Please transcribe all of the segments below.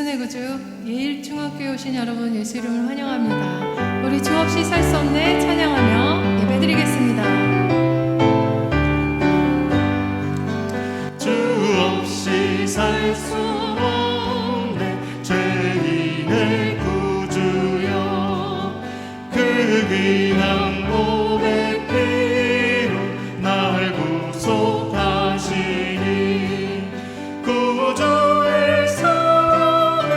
예수의 구주 예일중학교에 오신 여러분 예수 이름을 환영합니다. 우리 주 없이 살 수 없네 찬양하며 예배드리겠습니다. 주 없이 살 수 없네 죄인의 구주여 그 귀한 몸의 피로 날 구속하시니 구주의 사랑으로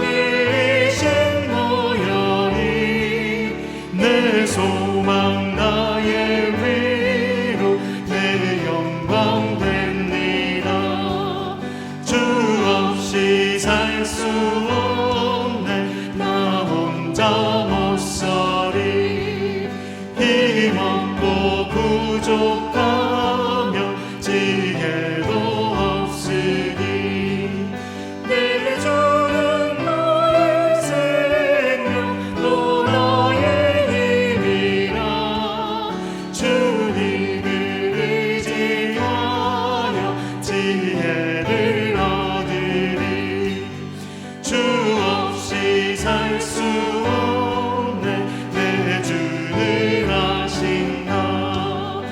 이신 모여니 내 소망 나의 위로 내 영광 됩니다. 주 없이 살 수 없네 나 혼자 못살이 힘없고 부족하며 지혜도 없으니 내 주는 나의 생명 또 나의 힘이라 주님을 의지하여 지혜를 얻으리. 주 없이 살 수 없네 내 주를 아신다.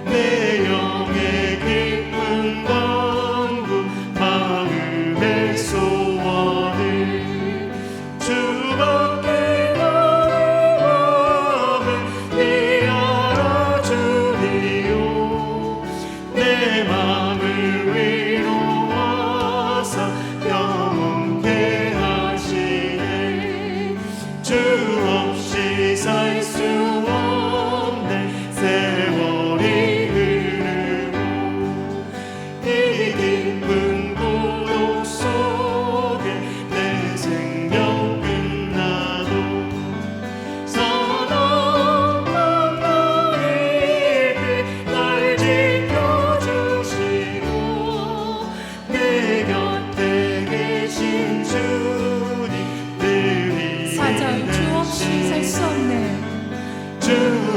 내 영의 기쁜 간구 마음의 소원을 주밖에 나를 마음에 네 알아주리요. 내 마음을 위로하사 영원케 하시네. 주 없이 살 수 없네 세월이 흐르고 이 깊은 고독 속에 내 생명 끝나도 사랑한 나의 날 지켜주시고 내 곁에 계신 주님 늘 사절 주 없이 살 수 없네 주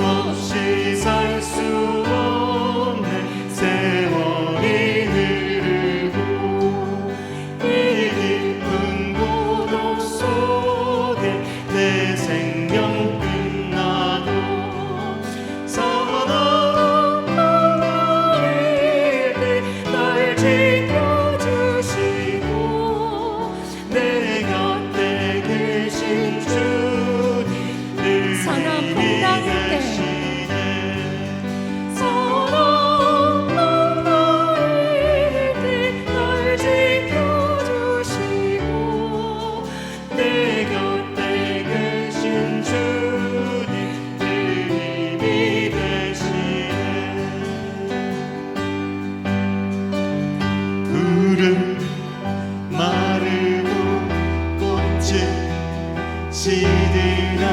없이 살 수 없네 세월이 흐르고 이 깊은 고독 속에 내 생명 끝나도 사랑한 나의 날 지켜주시고 내 곁에 계신 주님 늘 선한 풍랑일 때 계시네. 사랑한 나의 날 지켜주시고 내 곁에 계신 주님 늘 힘이 되시네. 푸른 마르고 꽃이 시들아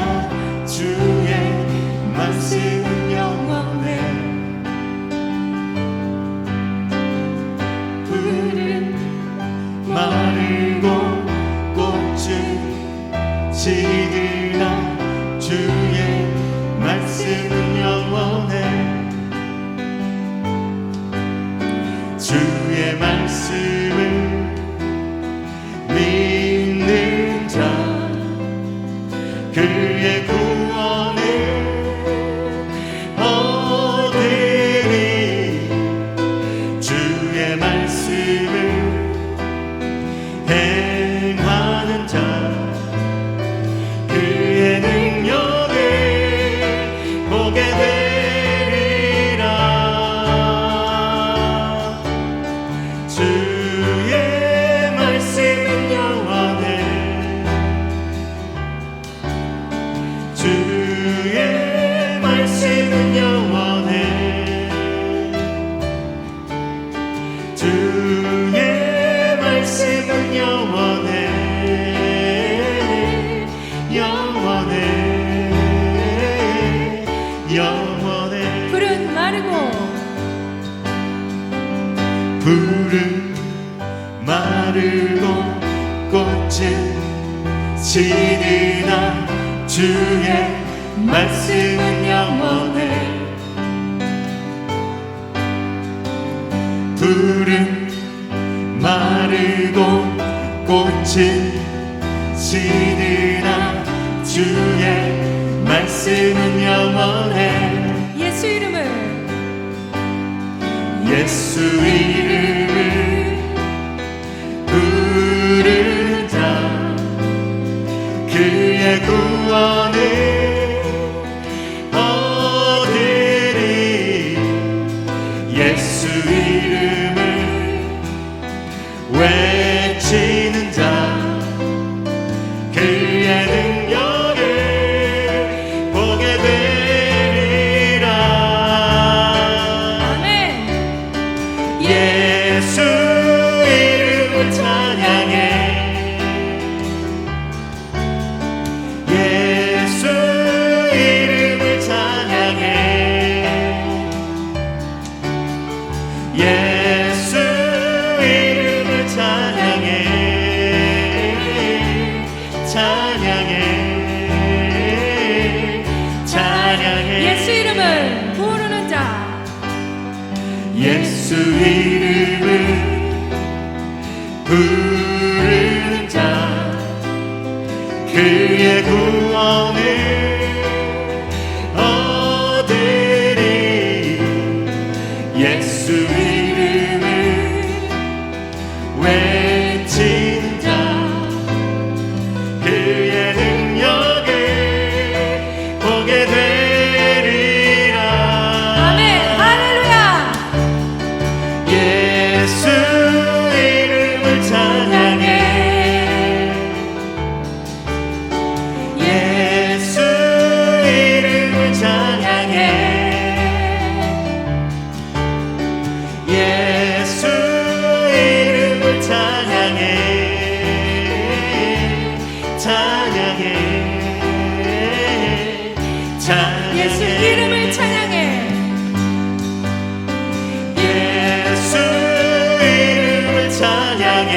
주의 말씀은 영원해. 푸른 마르고 꽃이 시들아 주의 말씀은 영원해. 주의 말씀을 믿는 자 그의 구원을 얻으리. 주의 말씀을 행하는 자 그의 능력을 보게 되리라. 주의 말씀은 영원해. 주의 말씀은 영원해. 주의 말씀은 영원해. 영원해. 영원해. 푸른 마르고 푸른 마르고 꽃은 시들아 주의 말씀은 영원해. 푸른 마르고 꽃은 시드나 주의 말씀은 영원해. 예수 이름을 예수 이름을 부르는 자 그의 구원을 얻으리. 예수 이름을 외치는 자 그의 능력을 보게 되리라. 아멘. 예수 이름을 찬양해. 예수 이름을 찬양해. 예수 이름을 찬양해. 찬양해. 찬양해. 예수 이름을 부르는 자 예수 이름을 부르는 자 그의 구원을 얻으리. 예수 이름을 외치는 자 그의 능력을 보게 되리라. 아멘. 할렐루야. 예수 이름을 찬양해. 예수 이름을 찬양해. 예수 이름을 찬양해. 찬양해. 찬양해. 예수 이름을 찬양해. 예수 이름을 찬양해.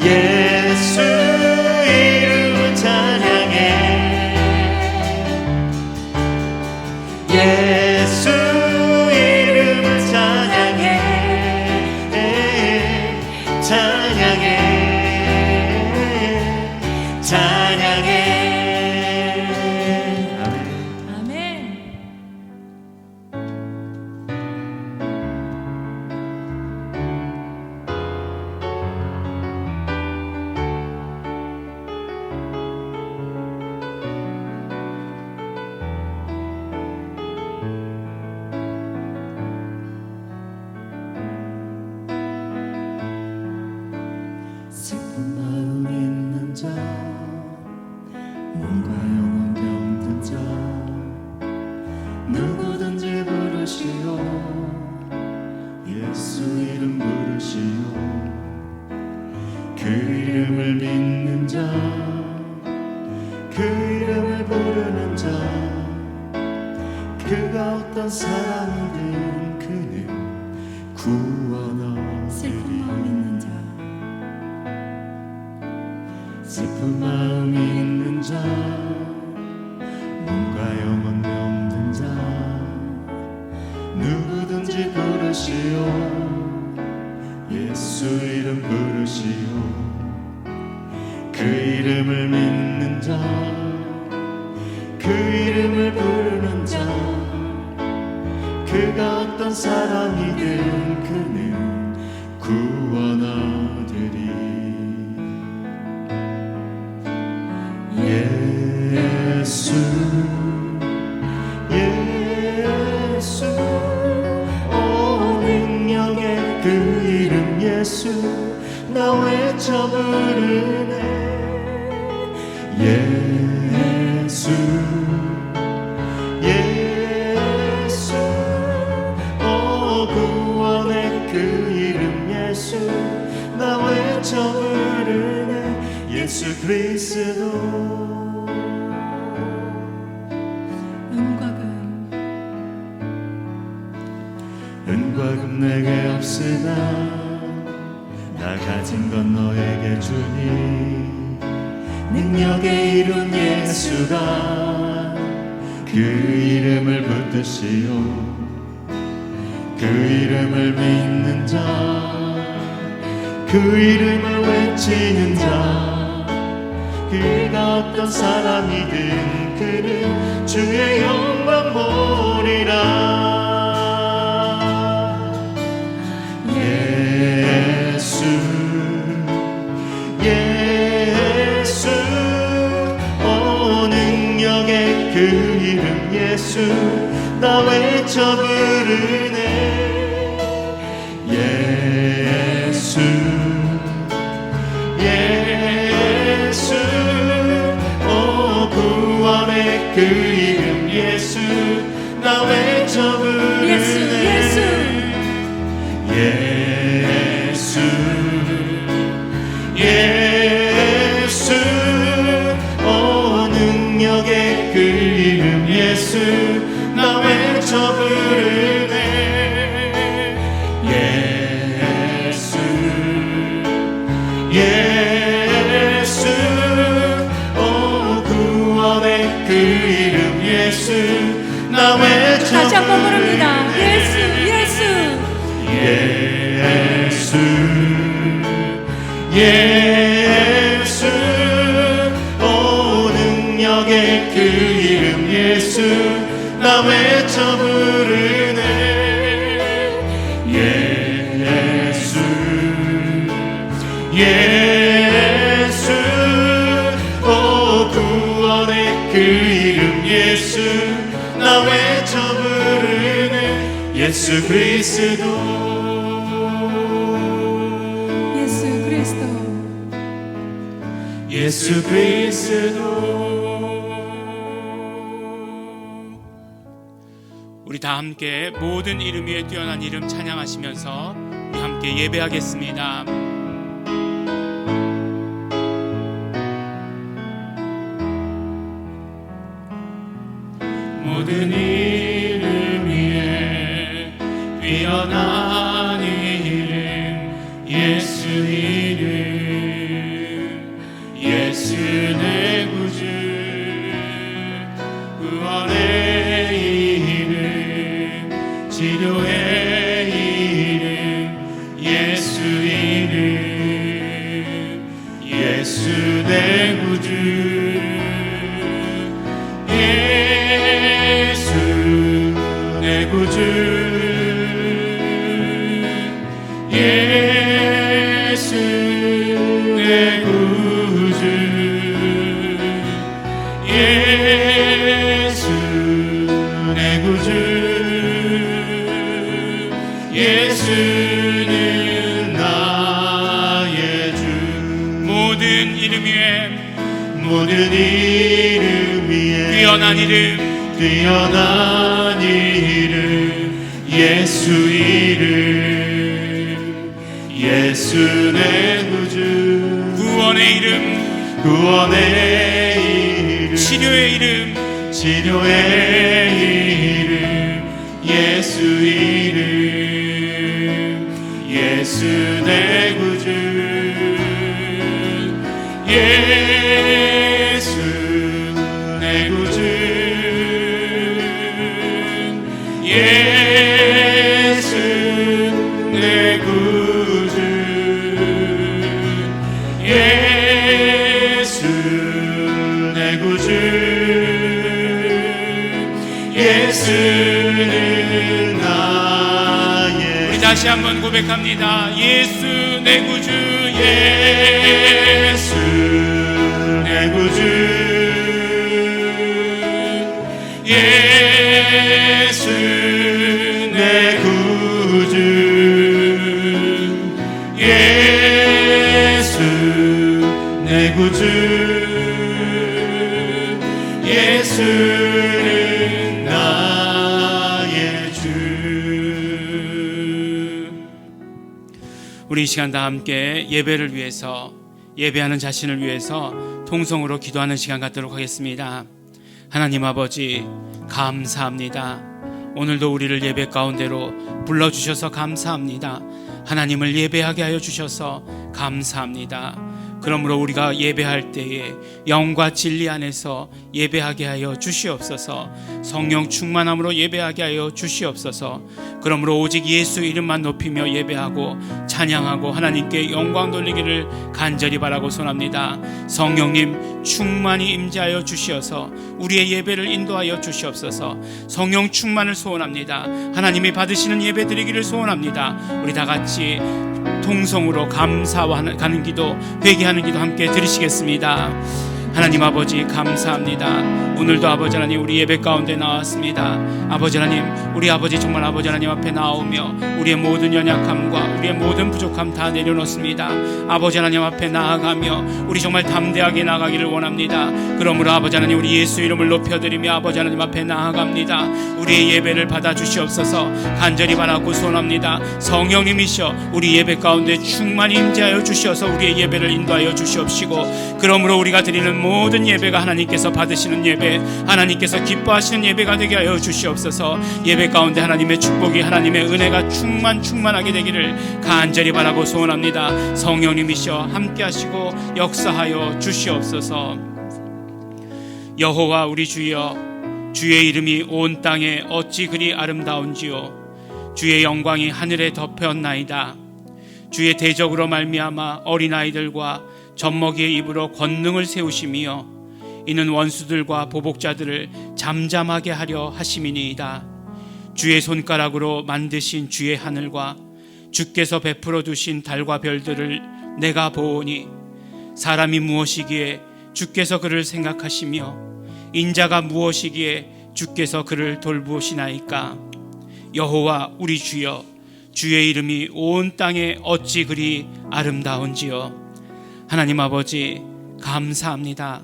예수 이름을 찬양해. 예수 이름을 찬양해. 찬양해. 찬양해. 아멘. 아멘. 슬픈 마음 있는 자 몸과 영혼 병든 자 누구든지 부르시오. 예수 이름 부르시오. 그 이름을 믿는 자 그 이름을 부르는 자 그가 어떤 사람이든 그는 구원하리리. 슬픈 마음 있는 자 슬픈 마음 있는 자 몸과 영혼 병든 자 누구든지 부르시오. 예수 이름 부르시오. 그 이름을 믿는 자 그 이름을 부르는 자 그가 어떤 사람이든 그는 구원하리리. 예수 예수 오 능력의 그 이름 예수 나 외쳐 부르네. 예수 예수 오 구원의 그 이름 예수 나 외쳐 부르네. 예수 그리스도 은과 금 내게 없으나 나 가진 건 너에게 주니. 능력의 이름 예수라 그 이름을 붙드시오. 그 이름을 믿는 자 그 이름을 외치는 자, 그가 어떤 사람이든 그는 주의 영광 보리라. 예수 예수 능력의 그 이름 예수 나 외쳐 부르네. 예수 예수 구원의 그 이름 예수 나 외쳐 부르네. 예수 예수 예수 능력의 그 이름 예수 나 외쳐 부르네. 예수 예수 구원의 그 이름 예수 나 외쳐 다시 한번 부릅니다. 예수 예수 예수 능력의 그 이름 예수 나 외쳐 부르네. 예수 예수 구원의 그 이름 예수 나 외쳐 부르네. 예수 그리스도 예수 그리스도. 우리 다 함께 모든 이름 위에 뛰어난 이름 찬양하시면서 우리 함께 예배하겠습니다. 모든 이름 위에 뛰어난 이름 예수 이름 예수 내 구주 구원의 이름 치료의 이름 예수 이름 예수 내 구주 예수 내 구주 예수 내 구주 예수 내 구주 예수는 나의 주. 모든 이름 위에 모든 이름 위에 뛰어난 이름 뛰어난 이름 예수 이름 예수 내 구주 구원의 이름 구원의 이름 치료의 이름 치료의 이름 예수 이름 예수 내 구주 예수 내 구주 예수 내 구주 예수 내 구주 예수는 나의. 우리 다시 한번 고백합니다. 예수 내 구주 예수 내 구주 예수 내 구주 예수 내 구주 예수는 나의 주. 우리 이 시간 다 함께 예배를 위해서 예배하는 자신을 위해서 통성으로 기도하는 시간 갖도록 하겠습니다. 하나님 아버지 감사합니다. 오늘도 우리를 예배 가운데로 불러주셔서 감사합니다. 하나님을 예배하게 하여 주셔서 감사합니다. 그러므로 우리가 예배할 때에 영과 진리 안에서 예배하게 하여 주시옵소서. 성령 충만함으로 예배하게 하여 주시옵소서. 그러므로 오직 예수 이름만 높이며 예배하고 찬양하고 하나님께 영광 돌리기를 간절히 바라고 소원합니다. 성령님 충만히 임재하여 주시어서 우리의 예배를 인도하여 주시옵소서. 성령 충만을 소원합니다. 하나님이 받으시는 예배 드리기를 소원합니다. 우리 다 같이 통성으로 감사하는 기도, 회개하는 기도 함께 드리시겠습니다. 하나님 아버지 감사합니다. 오늘도 아버지 하나님 우리 예배 가운데 나왔습니다. 아버지 하나님, 우리 아버지 정말 아버지 하나님 앞에 나오며 우리의 모든 연약함과 우리의 모든 부족함 다 내려놓습니다. 아버지 하나님 앞에 나아가며 우리 정말 담대하게 나가기를 원합니다. 그러므로 아버지 하나님 우리 예수 이름을 높여드리며 아버지 하나님 앞에 나아갑니다. 우리의 예배를 받아주시옵소서. 간절히 바라고 소원합니다. 성령님이시여 우리 예배 가운데 충만히 임재하여 주시어서 우리의 예배를 인도하여 주시옵시고, 그러므로 우리가 드리는 모든 예배가 하나님께서 받으시는 예배, 하나님께서 기뻐하시는 예배가 되게 하여 주시옵소서. 예배 가운데 하나님의 축복이, 하나님의 은혜가 충만하게 되기를 간절히 바라고 소원합니다. 성령님이시여 함께 하시고 역사하여 주시옵소서. 여호와 우리 주여, 주의 이름이 온 땅에 어찌 그리 아름다운지요. 주의 영광이 하늘에 덮였나이다. 주의 대적으로 말미암아 어린아이들과 젖먹이의 입으로 권능을 세우시며 이는 원수들과 보복자들을 잠잠하게 하려 하심이니이다. 주의 손가락으로 만드신 주의 하늘과 주께서 베풀어 두신 달과 별들을 내가 보오니 사람이 무엇이기에 주께서 그를 생각하시며 인자가 무엇이기에 주께서 그를 돌보시나이까. 여호와 우리 주여, 주의 이름이 온 땅에 어찌 그리 아름다운지요. 하나님 아버지 감사합니다.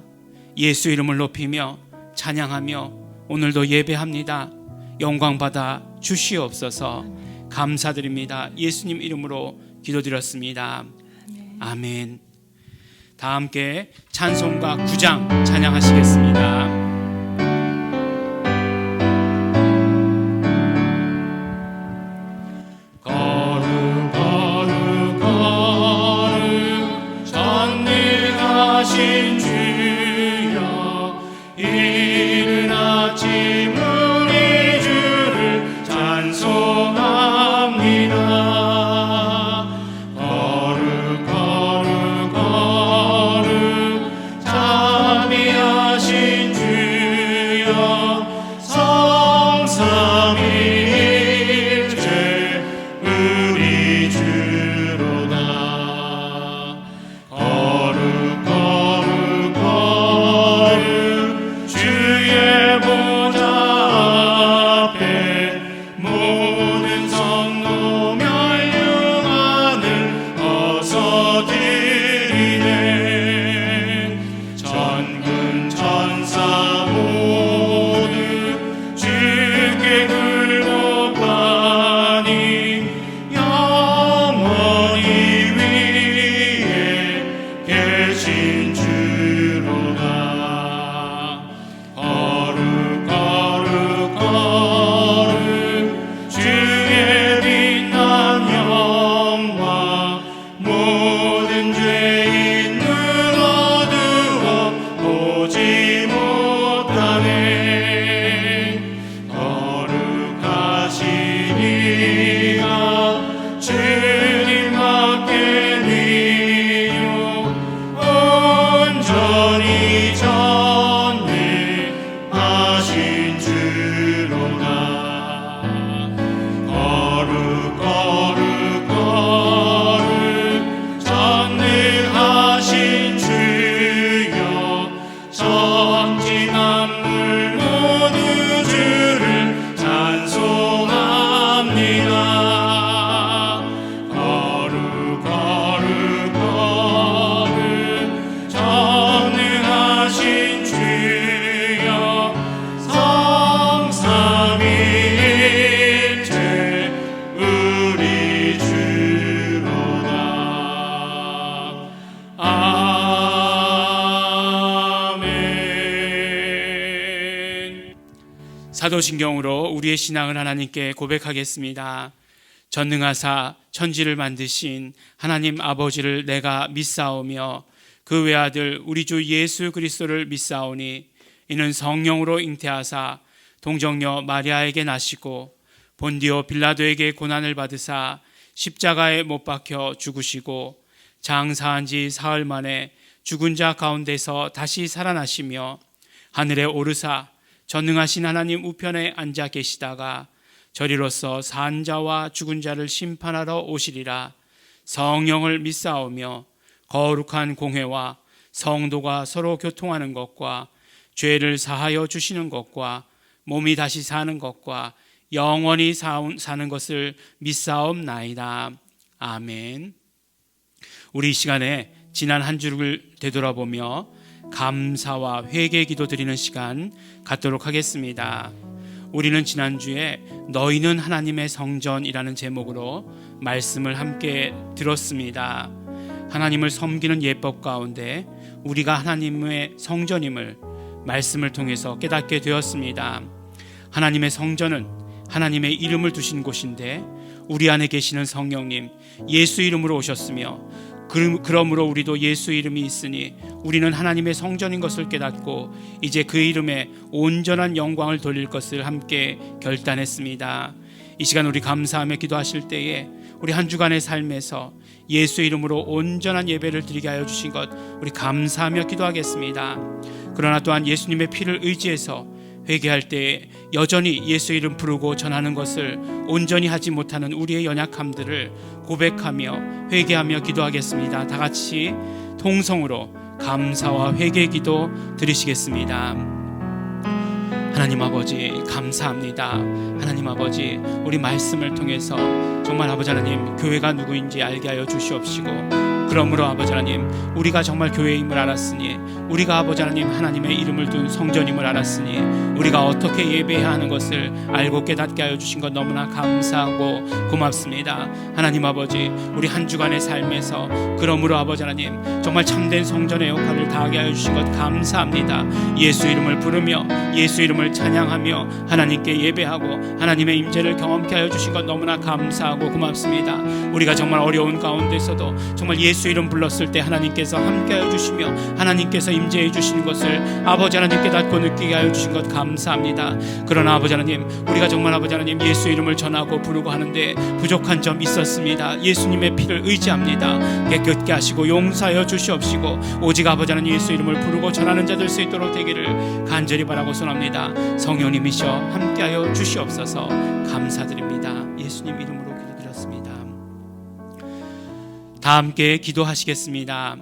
예수 이름을 높이며 찬양하며 오늘도 예배합니다. 영광 받아 주시옵소서. 감사드립니다. 예수님 이름으로 기도드렸습니다. 아멘. 다 함께 찬송가 9장 찬양하시겠습니다. 전능하신 주여, 이른 아침 우리 주를 찬송합니다. 거룩 거룩 거룩 자비하신 주여, 성삼위일체 우리 주로다. 거룩 거룩 거룩 주의 보좌 앞에 모든 성도 멸류관을 어서 드리네. 전군 천사 모두 주께 굴복하니 영원히 위에 계신 주로다. 거룩 거룩 거룩 주의 빛난 영광 모든 죄인 눈 어두워 보지 못하네. 거룩하신 이가 주님밖에 니요 온전히 전능하신 주로다. 거룩 거룩 거룩 전능하신 주여, 천지 만물 모두 주를 찬송합니다. 거룩 거룩 거룩 전능하신 주여, 성삼위일체 우리 주로다. 아멘. 사도신경으로 우리의 신앙을 하나님께 고백하겠습니다. 전능하사 천지를 만드신 하나님 아버지를 내가 믿사오며 그 외아들 우리 주 예수 그리스도를 믿사오니 이는 성령으로 잉태하사 동정녀 마리아에게 나시고 본디오 빌라도에게 고난을 받으사 십자가에 못 박혀 죽으시고 장사한 지 사흘 만에 죽은 자 가운데서 다시 살아나시며 하늘에 오르사 전능하신 하나님 우편에 앉아 계시다가 저리로서 산 자와 죽은 자를 심판하러 오시리라. 성령을 믿사오며 거룩한 공회와 성도가 서로 교통하는 것과 죄를 사하여 주시는 것과 몸이 다시 사는 것과 영원히 사는 것을 믿사옵나이다. 아멘. 우리 이 시간에 지난 한 주를 되돌아보며 감사와 회개 기도 드리는 시간 갖도록 하겠습니다. 우리는 지난주에 너희는 하나님의 성전이라는 제목으로 말씀을 함께 들었습니다. 하나님을 섬기는 예법 가운데 우리가 하나님의 성전임을 말씀을 통해서 깨닫게 되었습니다. 하나님의 성전은 하나님의 이름을 두신 곳인데 우리 안에 계시는 성령님 예수 이름으로 오셨으며 그러므로 우리도 예수 이름이 있으니 우리는 하나님의 성전인 것을 깨닫고 이제 그 이름에 온전한 영광을 돌릴 것을 함께 결단했습니다. 이 시간 우리 감사하며 기도하실 때에 우리 한 주간의 삶에서 예수 이름으로 온전한 예배를 드리게 하여 주신 것 우리 감사하며 기도하겠습니다. 그러나 또한 예수님의 피를 의지해서 회개할 때 여전히 예수 이름 부르고 전하는 것을 온전히 하지 못하는 우리의 연약함들을 고백하며 회개하며 기도하겠습니다. 다 같이 통성으로 감사와 회개 기도 드리시겠습니다. 하나님 아버지 감사합니다. 하나님 아버지 우리 말씀을 통해서 정말 아버지 하나님 교회가 누구인지 알게 하여 주시옵시고 그러므로 아버지 하나님 우리가 정말 교회임을 알았으니 우리가 아버지 하나님 하나님의 이름을 둔 성전임을 알았으니 우리가 어떻게 예배해야 하는 것을 알고 깨닫게 하여 주신 것 너무나 감사하고 고맙습니다. 하나님 아버지 우리 한 주간의 삶에서 그러므로 아버지 하나님 정말 참된 성전의 역할을 다하게 하여 주신 것 감사합니다. 예수 이름을 부르며 예수 이름을 찬양하며 하나님께 예배하고 하나님의 임재를 경험케 하여 주신 것 너무나 감사하고 고맙습니다. 우리가 정말 어려운 가운데서도 정말 예수 이름 불렀을 때 하나님께서 함께하여 주시며 하나님께서 임재해 주시는 것을 아버지 하나님 깨닫고 느끼게 하여 주신 것 감사합니다. 그러나 아버지 하나님 우리가 정말 아버지 하나님 예수 이름을 전하고 부르고 하는데 부족한 점 있었습니다. 예수님의 피를 의지합니다. 깨끗게 하시고 용서하여 주시옵시고 오직 아버지 하나님 예수 이름을 부르고 전하는 자 될 수 있도록 되기를 간절히 바라고 소원합니다. 성령님이셔 함께하여 주시옵소서. 감사드립니다. 예수님 이름으로 기도드렸습니다. 다 함께 기도하시겠습니다.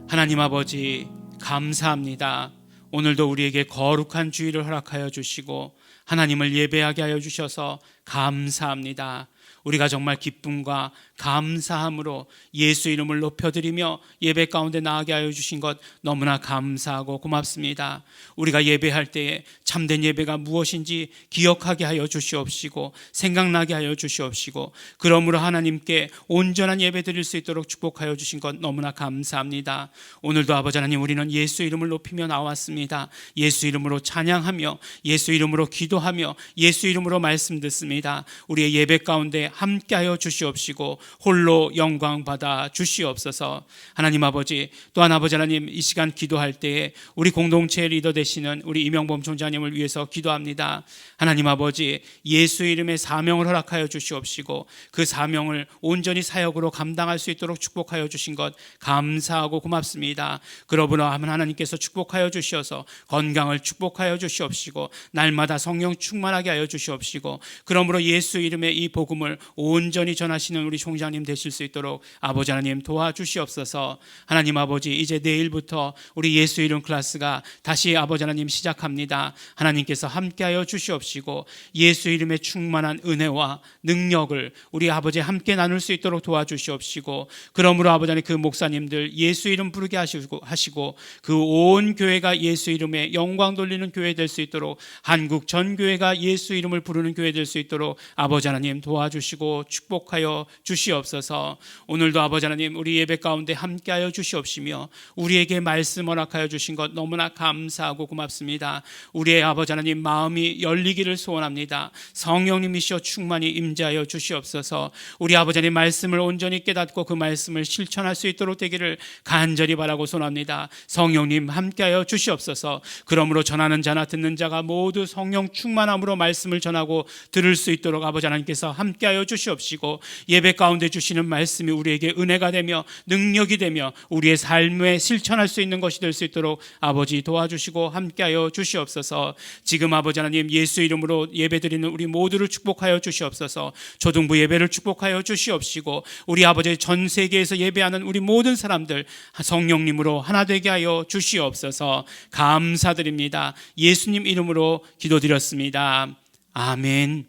하나님 아버지 감사합니다. 오늘도 우리에게 거룩한 주일을 허락하여 주시고 하나님을 예배하게 하여 주셔서 감사합니다. 우리가 정말 기쁨과 감사함으로 예수 이름을 높여드리며 예배 가운데 나아가게 하여 주신 것 너무나 감사하고 고맙습니다. 우리가 예배할 때에 참된 예배가 무엇인지 기억하게 하여 주시옵시고 생각나게 하여 주시옵시고 그러므로 하나님께 온전한 예배 드릴 수 있도록 축복하여 주신 것 너무나 감사합니다. 오늘도 아버지 하나님 우리는 예수 이름을 높이며 나왔습니다. 예수 이름으로 찬양하며 예수 이름으로 기도하며 예수 이름으로 말씀 듣습니다. 우리의 예배 가운데 함께하여 주시옵시고 홀로 영광 받아 주시옵소서. 하나님 아버지 또한 아버지 하나님 이 시간 기도할 때에 우리 공동체 리더 되시는 우리 이명범 총장님을 위해서 기도합니다. 하나님 아버지 예수 이름의 사명을 허락하여 주시옵시고 그 사명을 온전히 사역으로 감당할 수 있도록 축복하여 주신 것 감사하고 고맙습니다. 그러므로 하나님께서 축복하여 주셔서 건강을 축복하여 주시옵시고 날마다 성령 충만하게 하여 주시옵시고 그러므로 예수 이름의 이 복음을 온전히 전하시는 우리 총장님 되실 수 있도록 아버지 하나님 도와주시옵소서. 하나님 아버지 이제 내일부터 우리 예수 이름 클래스가 다시 아버지 하나님 시작합니다. 하나님께서 함께하여 주시옵시고 예수 이름의 충만한 은혜와 능력을 우리 아버지 함께 나눌 수 있도록 도와주시옵시고 그러므로 아버지 하나님 그 목사님들 예수 이름 부르게 하시고 그 온 교회가 예수 이름에 영광 돌리는 교회 될 수 있도록 한국 전 교회가 예수 이름을 부르는 교회 될 수 있도록 아버지 하나님 도와주시옵소서. 도와주시고 축복하여 주시옵소서. 오늘도 아버지 하나님 우리 예배 가운데 함께하여 주시옵시며 우리에게 말씀 허락하여 주신 것 너무나 감사하고 고맙습니다. 우리의 아버지 하나님 마음이 열리기를 소원합니다. 성령님이시여 충만히 임재하여 주시옵소서. 우리 아버지 하나님 말씀을 온전히 깨닫고 그 말씀을 실천할 수 있도록 되기를 간절히 바라고 소원합니다. 성령님 함께하여 주시옵소서. 그러므로 전하는 자나 듣는 자가 모두 성령 충만함으로 말씀을 전하고 들을 수 있도록 아버지 하나님께서 함께하여 주시옵시고 예배 가운데 주시는 말씀이 우리에게 은혜가 되며 능력이 되며 우리의 삶에 실천할 수 있는 것이 될 수 있도록 아버지 도와주시고 함께하여 주시옵소서. 지금 아버지 하나님 예수 이름으로 예배드리는 우리 모두를 축복하여 주시옵소서. 초등부 예배를 축복하여 주시옵시고 우리 아버지 전 세계에서 예배하는 우리 모든 사람들 성령님으로 하나 되게 하여 주시옵소서. 감사드립니다. 예수님 이름으로 기도드렸습니다. 아멘.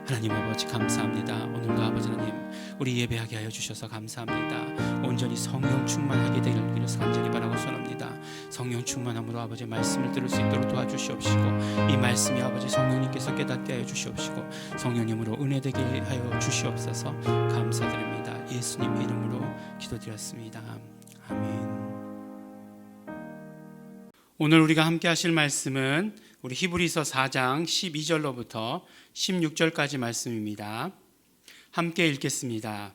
하나님 아버지 감사합니다. 오늘도 아버지 하나님 우리 예배하게 하여 주셔서 감사합니다. 온전히 성령 충만하게 되기를 간절히 바라고 소원합니다. 성령 충만함으로 아버지 말씀을 들을 수 있도록 도와주시옵시고 이 말씀이 아버지 성령님께서 깨닫게 하여 주시옵시고 성령님으로 은혜되게 하여 주시옵소서. 감사드립니다. 예수님 이름으로 기도드렸습니다. 아멘. 오늘 우리가 함께 하실 말씀은 우리 히브리서 4장 12절로부터 16절까지 말씀입니다. 함께 읽겠습니다.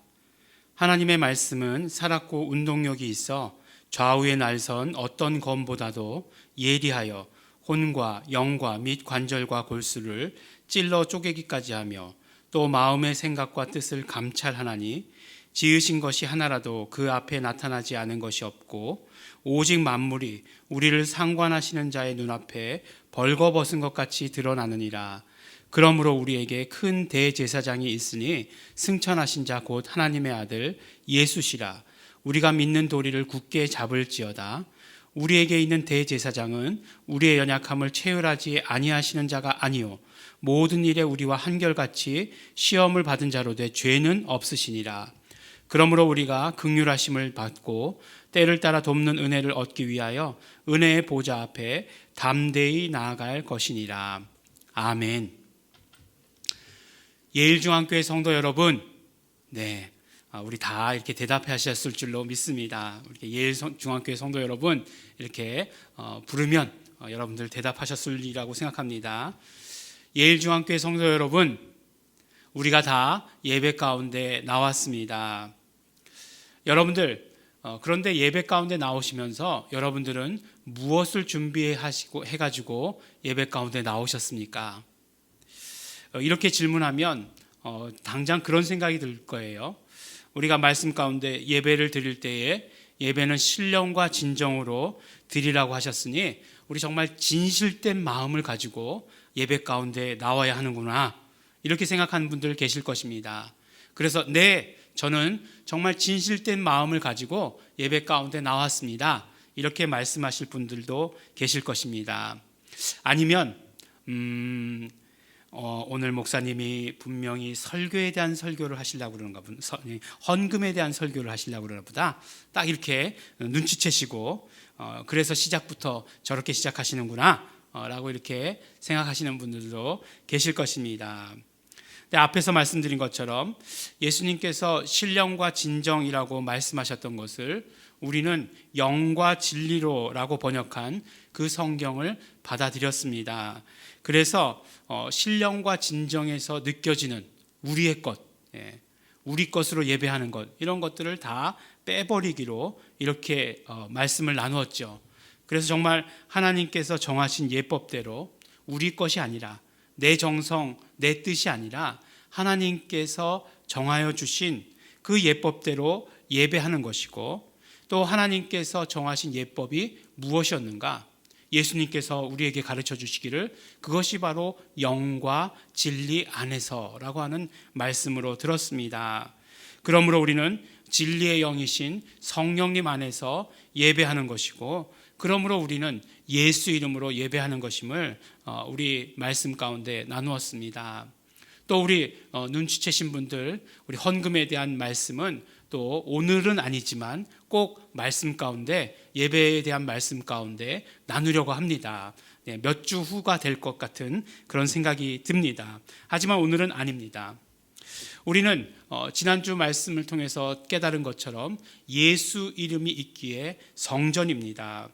하나님의 말씀은 살았고 운동력이 있어 좌우의 날선 어떤 검보다도 예리하여 혼과 영과 및 관절과 골수를 찔러 쪼개기까지 하며 또 마음의 생각과 뜻을 감찰하나니 지으신 것이 하나라도 그 앞에 나타나지 않은 것이 없고 오직 만물이 우리를 상관하시는 자의 눈앞에 벌거벗은 것 같이 드러나느니라. 그러므로 우리에게 큰 대제사장이 있으니 승천하신 자 곧 하나님의 아들 예수시라. 우리가 믿는 도리를 굳게 잡을지어다. 우리에게 있는 대제사장은 우리의 연약함을 체휼하지 아니하시는 자가 아니요 모든 일에 우리와 한결같이 시험을 받은 자로 돼 죄는 없으시니라. 그러므로 우리가 긍휼하심을 받고 때를 따라 돕는 은혜를 얻기 위하여 은혜의 보좌 앞에 담대히 나아갈 것이니라. 아멘. 예일중앙교회 성도 여러분, 우리 다 이렇게 대답하셨을 줄로 믿습니다. 우리 예일중앙교회 성도 여러분 이렇게 부르면 여러분들 대답하셨으리라고 생각합니다. 예일중앙교회 성도 여러분, 우리가 다 예배 가운데 나왔습니다. 여러분들 그런데 예배 가운데 나오시면서 여러분들은 무엇을 준비해가지고 예배 가운데 나오셨습니까? 이렇게 질문하면 당장 그런 생각이 들 거예요. 우리가 말씀 가운데 예배를 드릴 때에 예배는 신령과 진정으로 드리라고 하셨으니 우리 정말 진실된 마음을 가지고 예배 가운데 나와야 하는구나 이렇게 생각하는 분들 계실 것입니다. 그래서 저는 정말 진실된 마음을 가지고 예배 가운데 나왔습니다. 이렇게 말씀하실 분들도 계실 것입니다. 아니면 오늘 목사님이 분명히 설교에 대한 설교를 하시려고 그러는가 보다. 헌금에 대한 설교를 하시려고 그러나 보다. 딱 이렇게 눈치채시고 그래서 시작부터 저렇게 시작하시는구나 라고 이렇게 생각하시는 분들도 계실 것입니다. 앞에서 말씀드린 것처럼 예수님께서 신령과 진정이라고 말씀하셨던 것을 우리는 영과 진리로라고 번역한 그 성경을 받아들였습니다. 그래서 신령과 진정에서 느껴지는 우리의 것, 우리 것으로 예배하는 것 이런 것들을 다 빼버리기로 이렇게 말씀을 나누었죠. 그래서 정말 하나님께서 정하신 예법대로 우리 것이 아니라 내 정성, 내 뜻이 아니라 하나님께서 정하여 주신 그 예법대로 예배하는 것이고 또 하나님께서 정하신 예법이 무엇이었는가? 예수님께서 우리에게 가르쳐 주시기를 그것이 바로 영과 진리 안에서라고 하는 말씀으로 들었습니다. 그러므로 우리는 진리의 영이신 성령님 안에서 예배하는 것이고 그러므로 우리는 예수 이름으로 예배하는 것임을 우리 말씀 가운데 나누었습니다. 또 우리 눈치채신 분들 우리 헌금에 대한 말씀은 또 오늘은 아니지만 꼭 말씀 가운데 예배에 대한 말씀 가운데 나누려고 합니다. 몇 주 후가 될 것 같은 그런 생각이 듭니다. 하지만 오늘은 아닙니다. 우리는 지난주 말씀을 통해서 깨달은 것처럼 예수 이름이 있기에 성전입니다.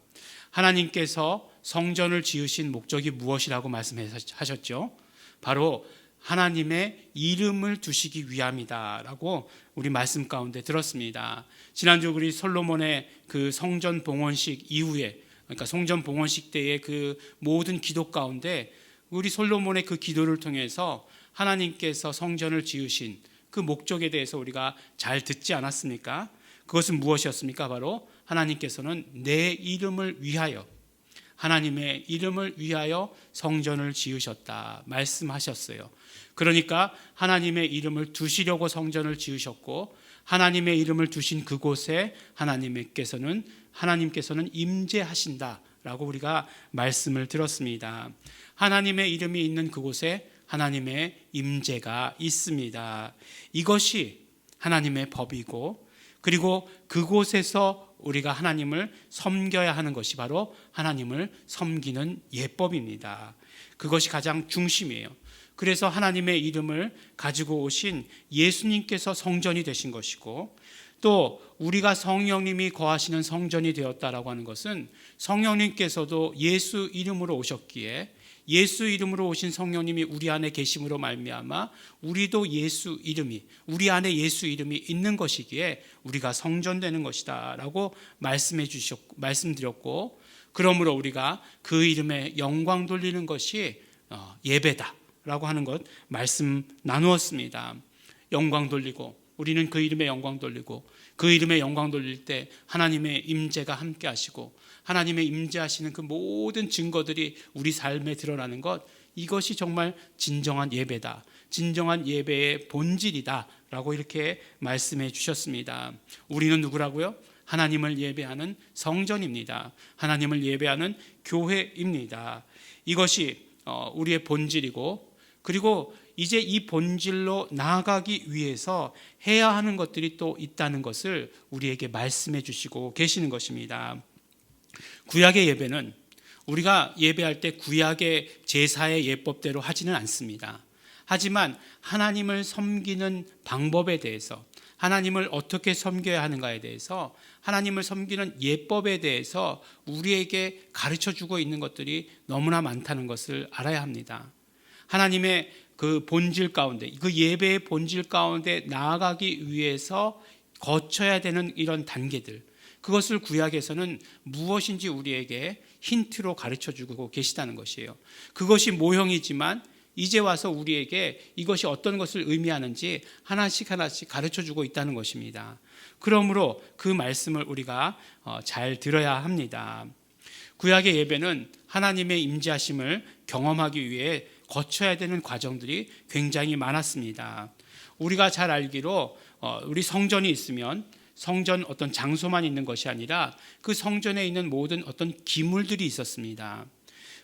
하나님께서 성전을 지으신 목적이 무엇이라고 말씀하셨죠? 바로 하나님의 이름을 두시기 위함이다라고 우리 말씀 가운데 들었습니다. 지난주 우리 솔로몬의 그 성전 봉헌식 이후에, 그러니까 성전 봉헌식 때의 그 모든 기도 가운데 우리 솔로몬의 그 기도를 통해서 하나님께서 성전을 지으신 그 목적에 대해서 우리가 잘 듣지 않았습니까? 그것은 무엇이었습니까? 바로 하나님께서는 내 이름을 위하여, 하나님의 이름을 위하여 성전을 지으셨다 말씀하셨어요. 그러니까 하나님의 이름을 두시려고 성전을 지으셨고, 하나님의 이름을 두신 그곳에 하나님께서는 임재하신다라고 우리가 말씀을 들었습니다. 하나님의 이름이 있는 그곳에 하나님의 임재가 있습니다. 이것이 하나님의 법이고, 그리고 그곳에서 우리가 하나님을 섬겨야 하는 것이 바로 하나님을 섬기는 예법입니다. 그것이 가장 중심이에요. 그래서 하나님의 이름을 가지고 오신 예수님께서 성전이 되신 것이고, 또 우리가 성령님이 거하시는 성전이 되었다라고 하는 것은 성령님께서도 예수 이름으로 오셨기에, 예수 이름으로 오신 성령님이 우리 안에 계심으로 말미암아 우리도 예수 이름이, 우리 안에 예수 이름이 있는 것이기에 우리가 성전되는 것이다라고 말씀드렸고, 그러므로 우리가 그 이름에 영광 돌리는 것이 예배다라고 하는 것 말씀 나누었습니다. 영광 돌리고, 우리는 그 이름에 영광 돌리고, 그 이름에 영광 돌릴 때 하나님의 임재가 함께 하시고, 하나님의 임재하시는 그 모든 증거들이 우리 삶에 드러나는 것, 이것이 정말 진정한 예배다, 진정한 예배의 본질이다 라고 이렇게 말씀해 주셨습니다. 우리는 누구라고요? 하나님을 예배하는 성전입니다. 하나님을 예배하는 교회입니다. 이것이 우리의 본질이고, 그리고 이제 이 본질로 나아가기 위해서 해야 하는 것들이 또 있다는 것을 우리에게 말씀해 주시고 계시는 것입니다. 구약의 예배는 우리가 예배할 때 구약의 제사의 예법대로 하지는 않습니다. 하지만 하나님을 섬기는 방법에 대해서, 하나님을 어떻게 섬겨야 하는가에 대해서, 하나님을 섬기는 예법에 대해서 우리에게 가르쳐주고 있는 것들이 너무나 많다는 것을 알아야 합니다. 하나님의 그 본질 가운데, 그 예배의 본질 가운데 나아가기 위해서 거쳐야 되는 이런 단계들, 그것을 구약에서는 무엇인지 우리에게 힌트로 가르쳐주고 계시다는 것이에요. 그것이 모형이지만 이제 와서 우리에게 이것이 어떤 것을 의미하는지 하나씩 가르쳐주고 있다는 것입니다. 그러므로 그 말씀을 우리가 잘 들어야 합니다. 구약의 예배는 하나님의 임재하심을 경험하기 위해 거쳐야 되는 과정들이 굉장히 많았습니다. 우리가 잘 알기로 우리 성전이 있으면 성전 어떤 장소만 있는 것이 아니라 그 성전에 있는 모든 어떤 기물들이 있었습니다.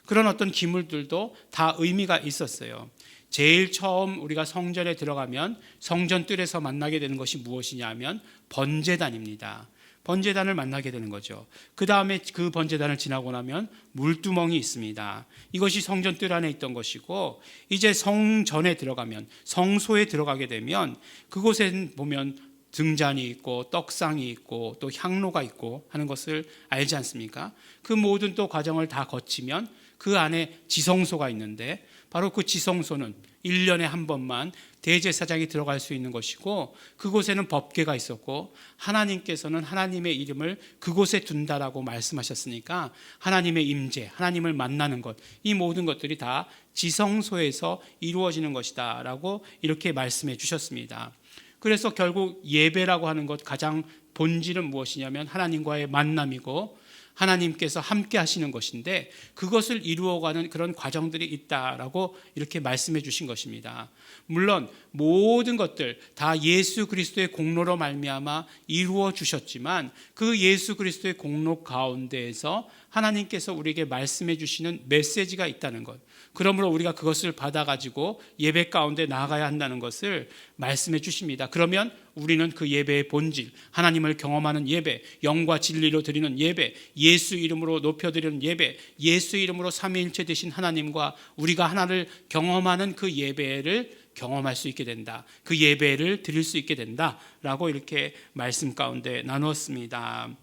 그런 어떤 기물들도 다 의미가 있었어요. 제일 처음 우리가 성전에 들어가면 성전 뜰에서 만나게 되는 것이 무엇이냐 하면 번제단입니다. 번제단을 만나게 되는 거죠. 그 다음에 그 번제단을 지나고 나면 물두멍이 있습니다. 이것이 성전 뜰 안에 있던 것이고, 이제 성전에 들어가면, 성소에 들어가게 되면 그곳에 보면 등잔이 있고 떡상이 있고 또 향로가 있고 하는 것을 알지 않습니까? 그 모든 또 과정을 다 거치면 그 안에 지성소가 있는데, 바로 그 지성소는 1년에 한 번만 대제사장이 들어갈 수 있는 것이고, 그곳에는 법궤가 있었고, 하나님께서는 하나님의 이름을 그곳에 둔다라고 말씀하셨으니까 하나님의 임재, 하나님을 만나는 것, 이 모든 것들이 다 지성소에서 이루어지는 것이다 라고 이렇게 말씀해 주셨습니다. 그래서 결국 예배라고 하는 것 가장 본질은 무엇이냐면 하나님과의 만남이고, 하나님께서 함께 하시는 것인데, 그것을 이루어가는 그런 과정들이 있다라고 이렇게 말씀해 주신 것입니다. 물론 모든 것들 다 예수 그리스도의 공로로 말미암아 이루어 주셨지만, 그 예수 그리스도의 공로 가운데에서 하나님께서 우리에게 말씀해 주시는 메시지가 있다는 것, 그러므로 우리가 그것을 받아가지고 예배 가운데 나아가야 한다는 것을 말씀해 주십니다. 그러면 우리는 그 예배의 본질, 하나님을 경험하는 예배, 영과 진리로 드리는 예배, 예수 이름으로 높여드리는 예배, 예수 이름으로 삼위일체 되신 하나님과 우리가 하나를 경험하는 그 예배를 경험할 수 있게 된다. 그 예배를 드릴 수 있게 된다라고 이렇게 말씀 가운데 나누었습니다.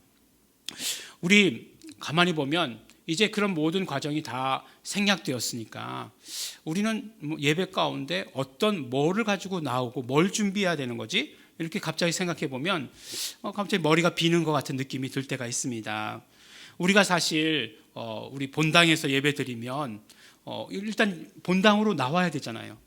우리 가만히 보면 이제 그런 모든 과정이 다 생략되었으니까 우리는 예배 가운데 어떤 뭐를 가지고 나오고 뭘 준비해야 되는 거지? 이렇게 갑자기 생각해 보면 갑자기 머리가 비는 것 같은 느낌이 들 때가 있습니다. 우리가 사실 우리 본당에서 예배 드리면 일단 본당으로 나와야 되잖아요.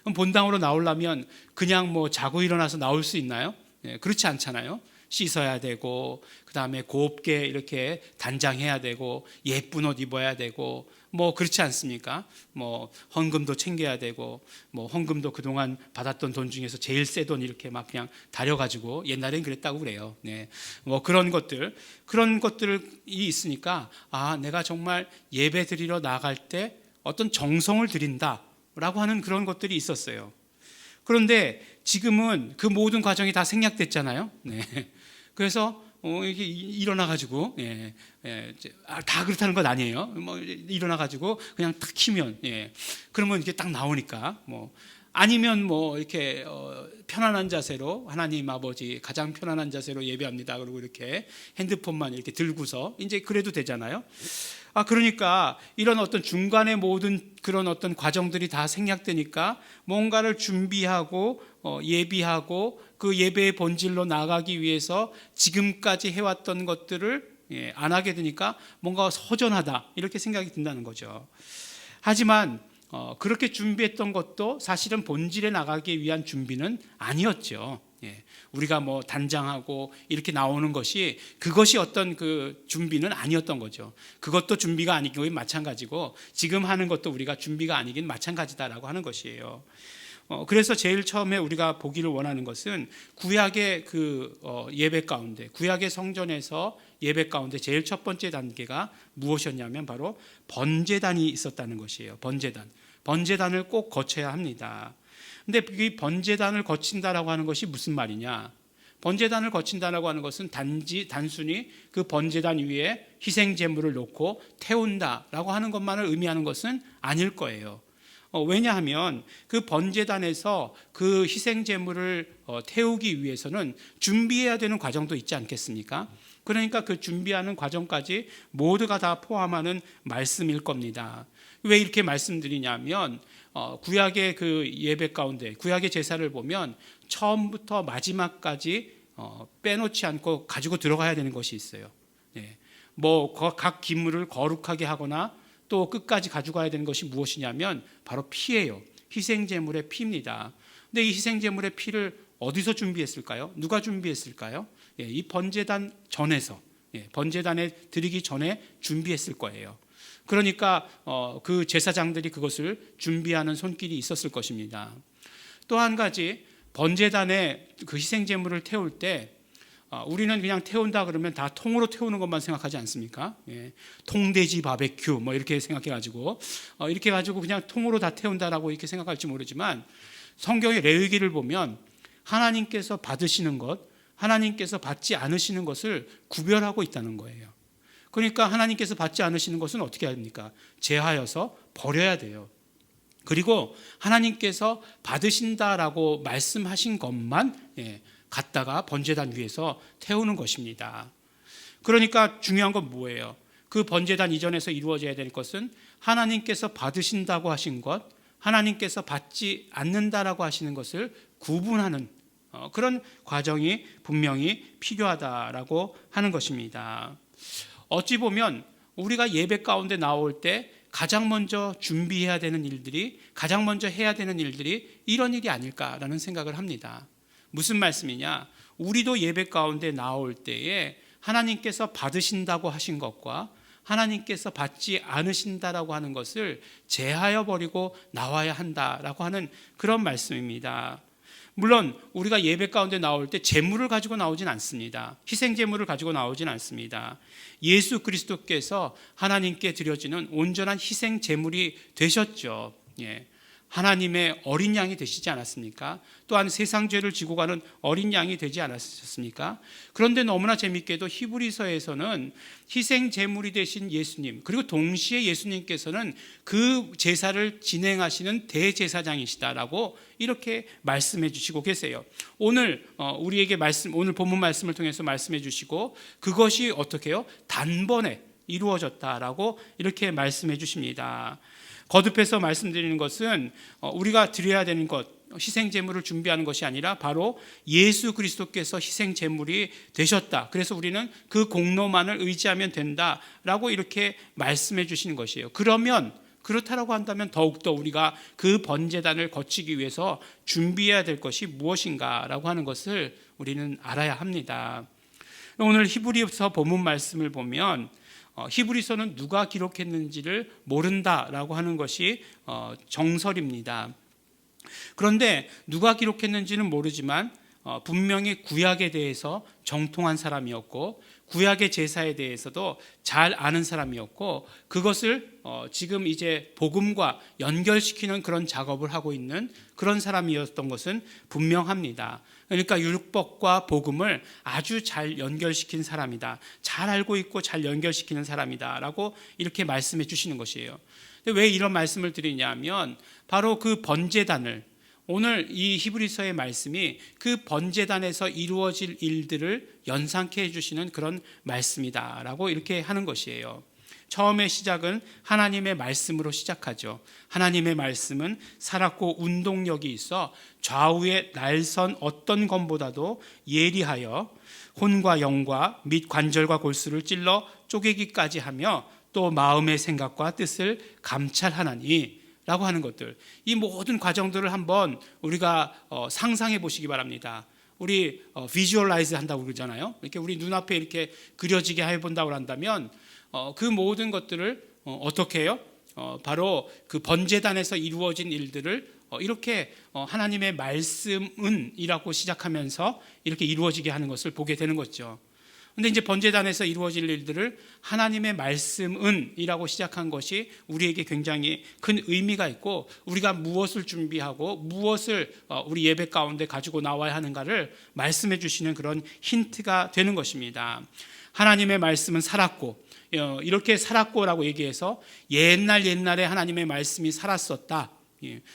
그럼 본당으로 나오려면 그냥 뭐 자고 일어나서 나올 수 있나요? 그렇지 않잖아요. 씻어야 되고 그다음에 곱게 이렇게 단장해야 되고 예쁜 옷 입어야 되고 뭐 그렇지 않습니까? 뭐 헌금도 챙겨야 되고 뭐 헌금도 그동안 받았던 돈 중에서 제일 새 돈 이렇게 막 그냥 다려가지고 옛날엔 그랬다고 그래요. 뭐 그런 것들이 있으니까 내가 정말 예배 드리러 나갈 때 어떤 정성을 드린다라고 하는 그런 것들이 있었어요. 그런데 지금은 그 모든 과정이 다 생략됐잖아요. 그래서 이게 일어나가지고 다 그렇다는 건 아니에요. 뭐 일어나가지고 그냥 딱 키면 그러면 이게 딱 나오니까 뭐 아니면 뭐 이렇게 편안한 자세로 하나님 아버지 가장 편안한 자세로 예배합니다. 그리고 이렇게 핸드폰만 이렇게 들고서 이제 그래도 되잖아요. 그러니까 이런 어떤 중간에 모든 그런 어떤 과정들이 다 생략되니까 뭔가를 준비하고 예비하고 그 예배의 본질로 나가기 위해서 지금까지 해왔던 것들을 안 하게 되니까 뭔가 허전하다 이렇게 생각이 든다는 거죠. 하지만 그렇게 준비했던 것도 사실은 본질에 나가기 위한 준비는 아니었죠. 우리가 뭐 단장하고 이렇게 나오는 것이 그것이 어떤 그 준비는 아니었던 거죠. 그것도 준비가 아니긴 마찬가지고 지금 하는 것도 우리가 준비가 아니긴 마찬가지다라고 하는 것이에요. 그래서 제일 처음에 우리가 보기를 원하는 것은 구약의 그 예배 가운데 구약의 성전에서 예배 가운데 제일 첫 번째 단계가 무엇이었냐면 바로 번제단이 있었다는 것이에요. 번제단을 꼭 거쳐야 합니다. 근데 이 번제단을 거친다라고 하는 것이 무슨 말이냐? 번제단을 거친다라고 하는 것은 단순히 그 번제단 위에 희생 제물을 놓고 태운다라고 하는 것만을 의미하는 것은 아닐 거예요. 왜냐하면 그 번제단에서 그 희생 제물을 태우기 위해서는 준비해야 되는 과정도 있지 않겠습니까? 그러니까 그 준비하는 과정까지 모두가 다 포함하는 말씀일 겁니다. 왜 이렇게 말씀드리냐면 구약의 그 예배 가운데 구약의 제사를 보면 처음부터 마지막까지 빼놓지 않고 가지고 들어가야 되는 것이 있어요. 뭐 각 기물을 거룩하게 하거나 또 끝까지 가져가야 되는 것이 무엇이냐면 바로 피예요. 희생제물의 피입니다. 근데 이 희생제물의 피를 어디서 준비했을까요? 누가 준비했을까요? 이 번제단 전에서 번제단에 드리기 전에 준비했을 거예요. 그러니까 그 제사장들이 그것을 준비하는 손길이 있었을 것입니다. 또 한 가지 번제단에 그 희생제물을 태울 때 우리는 그냥 태운다 그러면 다 통으로 태우는 것만 생각하지 않습니까? 통돼지 바베큐 뭐 이렇게 생각해가지고 이렇게 가지고 그냥 통으로 다 태운다라고 이렇게 생각할지 모르지만 성경의 레위기를 보면 하나님께서 받으시는 것, 하나님께서 받지 않으시는 것을 구별하고 있다는 거예요. 그러니까 하나님께서 받지 않으시는 것은 어떻게 합니까? 제하여서 버려야 돼요. 그리고 하나님께서 받으신다라고 말씀하신 것만 갖다가 번제단 위에서 태우는 것입니다. 그러니까 중요한 건 뭐예요? 그 번제단 이전에서 이루어져야 될 것은 하나님께서 받으신다고 하신 것, 하나님께서 받지 않는다라고 하시는 것을 구분하는 그런 과정이 분명히 필요하다라고 하는 것입니다. 어찌 보면 우리가 예배 가운데 나올 때 가장 먼저 준비해야 되는 일들이 가장 먼저 해야 되는 일들이 이런 일이 아닐까라는 생각을 합니다. 무슨 말씀이냐? 우리도 예배 가운데 나올 때에 하나님께서 받으신다고 하신 것과 하나님께서 받지 않으신다라고 하는 것을 제하여 버리고 나와야 한다라고 하는 그런 말씀입니다. 물론 우리가 예배 가운데 나올 때 제물을 가지고 나오진 않습니다. 희생 제물을 가지고 나오진 않습니다. 예수 그리스도께서 하나님께 드려지는 온전한 희생 제물이 되셨죠. 하나님의 어린 양이 되시지 않았습니까? 또한 세상 죄를 지고 가는 어린 양이 되지 않았습니까? 그런데 너무나 재밌게도 히브리서에서는 희생 제물이 되신 예수님, 그리고 동시에 예수님께서는 그 제사를 진행하시는 대제사장이시다라고 이렇게 말씀해 주시고 계세요. 오늘 우리에게 오늘 본문 말씀을 통해서 말씀해 주시고, 그것이 어떻게 해요? 단번에 이루어졌다라고 이렇게 말씀해 주십니다. 거듭해서 말씀드리는 것은 우리가 드려야 되는 것, 희생 제물을 준비하는 것이 아니라 바로 예수 그리스도께서 희생 제물이 되셨다. 그래서 우리는 그 공로만을 의지하면 된다라고 이렇게 말씀해 주시는 것이에요. 그러면 그렇다라고 한다면 더욱더 우리가 그 번제단을 거치기 위해서 준비해야 될 것이 무엇인가라고 하는 것을 우리는 알아야 합니다. 오늘 히브리서 본문 말씀을 보면 히브리서는 누가 기록했는지를 모른다라고 하는 것이 정설입니다. 그런데 누가 기록했는지는 모르지만 분명히 구약에 대해서 정통한 사람이었고, 구약의 제사에 대해서도 잘 아는 사람이었고, 그것을 지금 이제 복음과 연결시키는 그런 작업을 하고 있는 그런 사람이었던 것은 분명합니다. 그러니까 율법과 복음을 아주 잘 연결시킨 사람이다, 잘 알고 있고 잘 연결시키는 사람이다 라고 이렇게 말씀해 주시는 것이에요. 근데 왜 이런 말씀을 드리냐면, 바로 그 번제단을, 오늘 이 히브리서의 말씀이 그 번제단에서 이루어질 일들을 연상케 해주시는 그런 말씀이다라고 이렇게 하는 것이에요. 처음의 시작은 하나님의 말씀으로 시작하죠. 하나님의 말씀은 살았고 운동력이 있어 좌우의 날선 어떤 검보다도 예리하여 혼과 영과 및 관절과 골수를 찔러 쪼개기까지 하며 또 마음의 생각과 뜻을 감찰하나니 라고 하는 것들, 이 모든 과정들을 한번 우리가 상상해 보시기 바랍니다. 우리 비주얼라이즈 한다고 그러잖아요. 이렇게 우리 눈앞에 이렇게 그려지게 해본다고 한다면 그 모든 것들을 어떻게 해요? 바로 그 번제단에서 이루어진 일들을 이렇게 하나님의 말씀은 이라고 시작하면서 이렇게 이루어지게 하는 것을 보게 되는 거죠. 근데 이제 번제단에서 이루어질 일들을 하나님의 말씀은 이라고 시작한 것이 우리에게 굉장히 큰 의미가 있고, 우리가 무엇을 준비하고 무엇을 우리 예배 가운데 가지고 나와야 하는가를 말씀해 주시는 그런 힌트가 되는 것입니다. 하나님의 말씀은 살았고, 이렇게 살았고라고 얘기해서 옛날에 하나님의 말씀이 살았었다,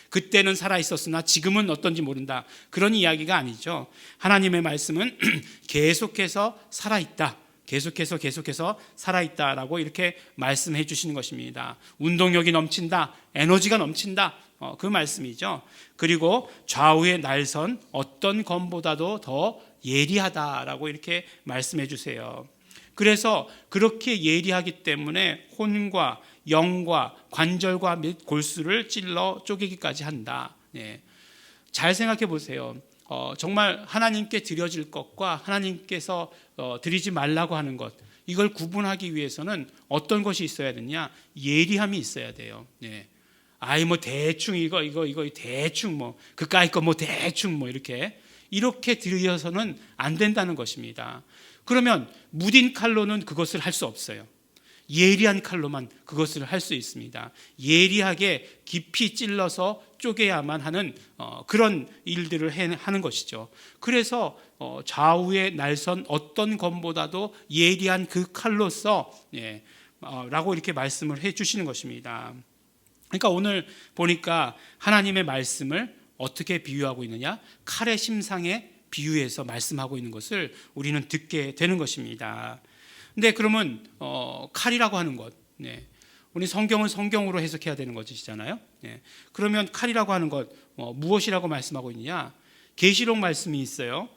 그때는 살아있었으나 지금은 어떤지 모른다, 그런 이야기가 아니죠. 하나님의 말씀은 계속해서 살아있다, 계속해서 살아있다라고 이렇게 말씀해 주시는 것입니다. 운동력이 넘친다, 에너지가 넘친다, 그 말씀이죠. 그리고 좌우의 날선 어떤 검보다도 더 예리하다라고 이렇게 말씀해 주세요. 그래서 그렇게 예리하기 때문에 혼과 영과 관절과 및 골수를 찔러 쪼개기까지 한다. 잘 생각해 보세요. 정말 하나님께 드려질 것과 하나님께서 드리지 말라고 하는 것, 이걸 구분하기 위해서는 어떤 것이 있어야 되냐? 예리함이 있어야 돼요. 아이 뭐 대충 이거 대충 뭐 그까이 거 뭐 대충 뭐 이렇게 드려서는 안 된다는 것입니다. 그러면 무딘 칼로는 그것을 할 수 없어요. 예리한 칼로만 그것을 할 수 있습니다. 예리하게 깊이 찔러서 쪼개야만 하는 그런 일들을 하는 것이죠. 그래서 좌우의 날선 어떤 검보다도 예리한 그 칼로서 라고 이렇게 말씀을 해 주시는 것입니다. 그러니까 오늘 보니까 하나님의 말씀을 어떻게 비유하고 있느냐? 칼의 심상에 비유해서 말씀하고 있는 것을 우리는 듣게 되는 것입니다. 근데 그러면 칼이라고 하는 것, 우리 성경은 성경으로 해석해야 되는 것이잖아요. 그러면 칼이라고 하는 것 무엇이라고 말씀하고 있느냐? 계시록 말씀이 있어요.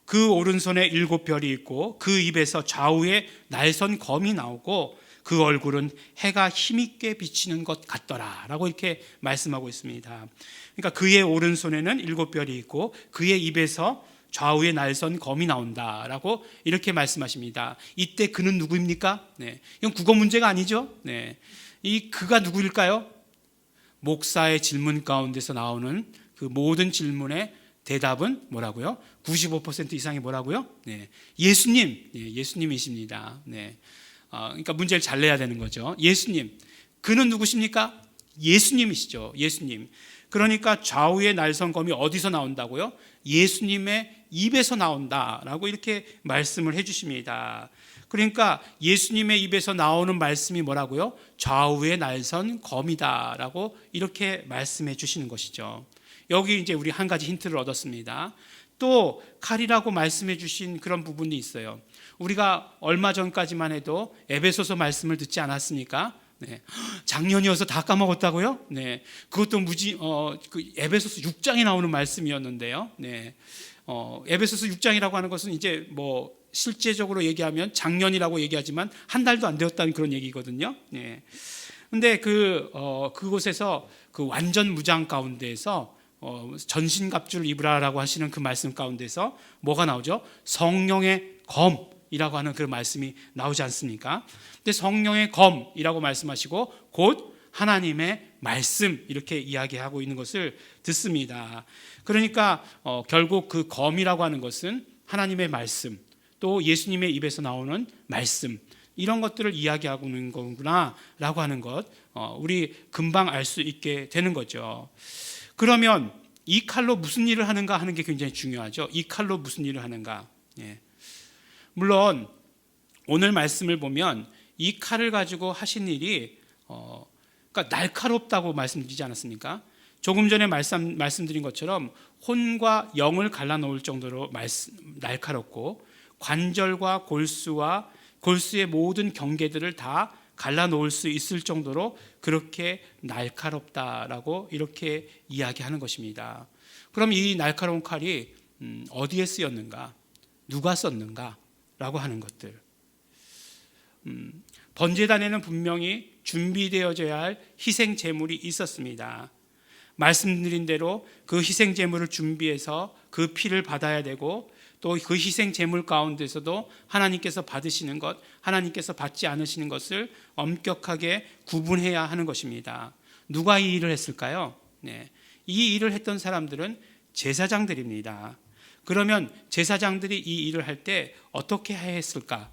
그 오른손에 7별이 있고 그 입에서 좌우에 날선 검이 나오고 그 얼굴은 해가 힘있게 비치는 것 같더라 라고 이렇게 말씀하고 있습니다. 그러니까 그의 오른손에는 7별이 있고 그의 입에서 좌우에 날선 검이 나온다라고 이렇게 말씀하십니다. 이때 그는 누구입니까? 이건 국어 문제가 아니죠. 이 그가 누구일까요? 목사의 질문 가운데서 나오는 그 모든 질문의 대답은 뭐라고요? 95% 이상이 뭐라고요? 예수님, 예수님이십니다. 그러니까 문제를 잘 내야 되는 거죠. 예수님, 그는 누구십니까? 예수님이시죠. 예수님. 그러니까 좌우의 날선 검이 어디서 나온다고요? 예수님의 입에서 나온다라고 이렇게 말씀을 해주십니다. 그러니까 예수님의 입에서 나오는 말씀이 뭐라고요? 좌우의 날선 검이다라고 이렇게 말씀해 주시는 것이죠. 여기 이제 우리 한 가지 힌트를 얻었습니다. 또 칼이라고 말씀해 주신 그런 부분이 있어요. 우리가 얼마 전까지만 해도 에베소서 말씀을 듣지 않았습니까? 네. 작년이어서 다 까먹었다고요? 네. 그것도 그 에베소서 6장에 나오는 말씀이었는데요. 네. 에베소서 6장이라고 하는 것은 이제 뭐 실제적으로 얘기하면 작년이라고 얘기하지만 한 달도 안 되었다는 그런 얘기거든요. 네. 근데 그곳에서 그 완전 무장 가운데에서 전신갑주를 입으라라고 하시는 그 말씀 가운데서 뭐가 나오죠? 성령의 검이라고 하는 그 말씀이 나오지 않습니까? 근데 성령의 검이라고 말씀하시고 곧 하나님의 말씀 이렇게 이야기하고 있는 것을 듣습니다. 그러니까 결국 그 검이라고 하는 것은 하나님의 말씀, 또 예수님의 입에서 나오는 말씀, 이런 것들을 이야기하고 있는 거구나라고 하는 것, 우리 금방 알 수 있게 되는 거죠. 그러면 이 칼로 무슨 일을 하는가 하는 게 굉장히 중요하죠. 이 칼로 무슨 일을 하는가. 예. 물론 오늘 말씀을 보면 이 칼을 가지고 하신 일이 그러니까 날카롭다고 말씀드리지 않았습니까? 조금 전에 말씀드린 것처럼 혼과 영을 갈라놓을 정도로 날카롭고 관절과 골수의 모든 경계들을 다 갈라놓을 수 있을 정도로 그렇게 날카롭다라고 이렇게 이야기하는 것입니다. 그럼 이 날카로운 칼이 어디에 쓰였는가? 누가 썼는가? 라고 하는 것들. 번제단에는 분명히 준비되어져야 할 희생 제물이 있었습니다. 말씀드린 대로 그 희생 제물을 준비해서 그 피를 받아야 되고 또 그 희생 제물 가운데서도 하나님께서 받으시는 것, 하나님께서 받지 않으시는 것을 엄격하게 구분해야 하는 것입니다. 누가 이 일을 했을까요? 네. 이 일을 했던 사람들은 제사장들입니다. 그러면 제사장들이 이 일을 할 때 어떻게 해야 했을까?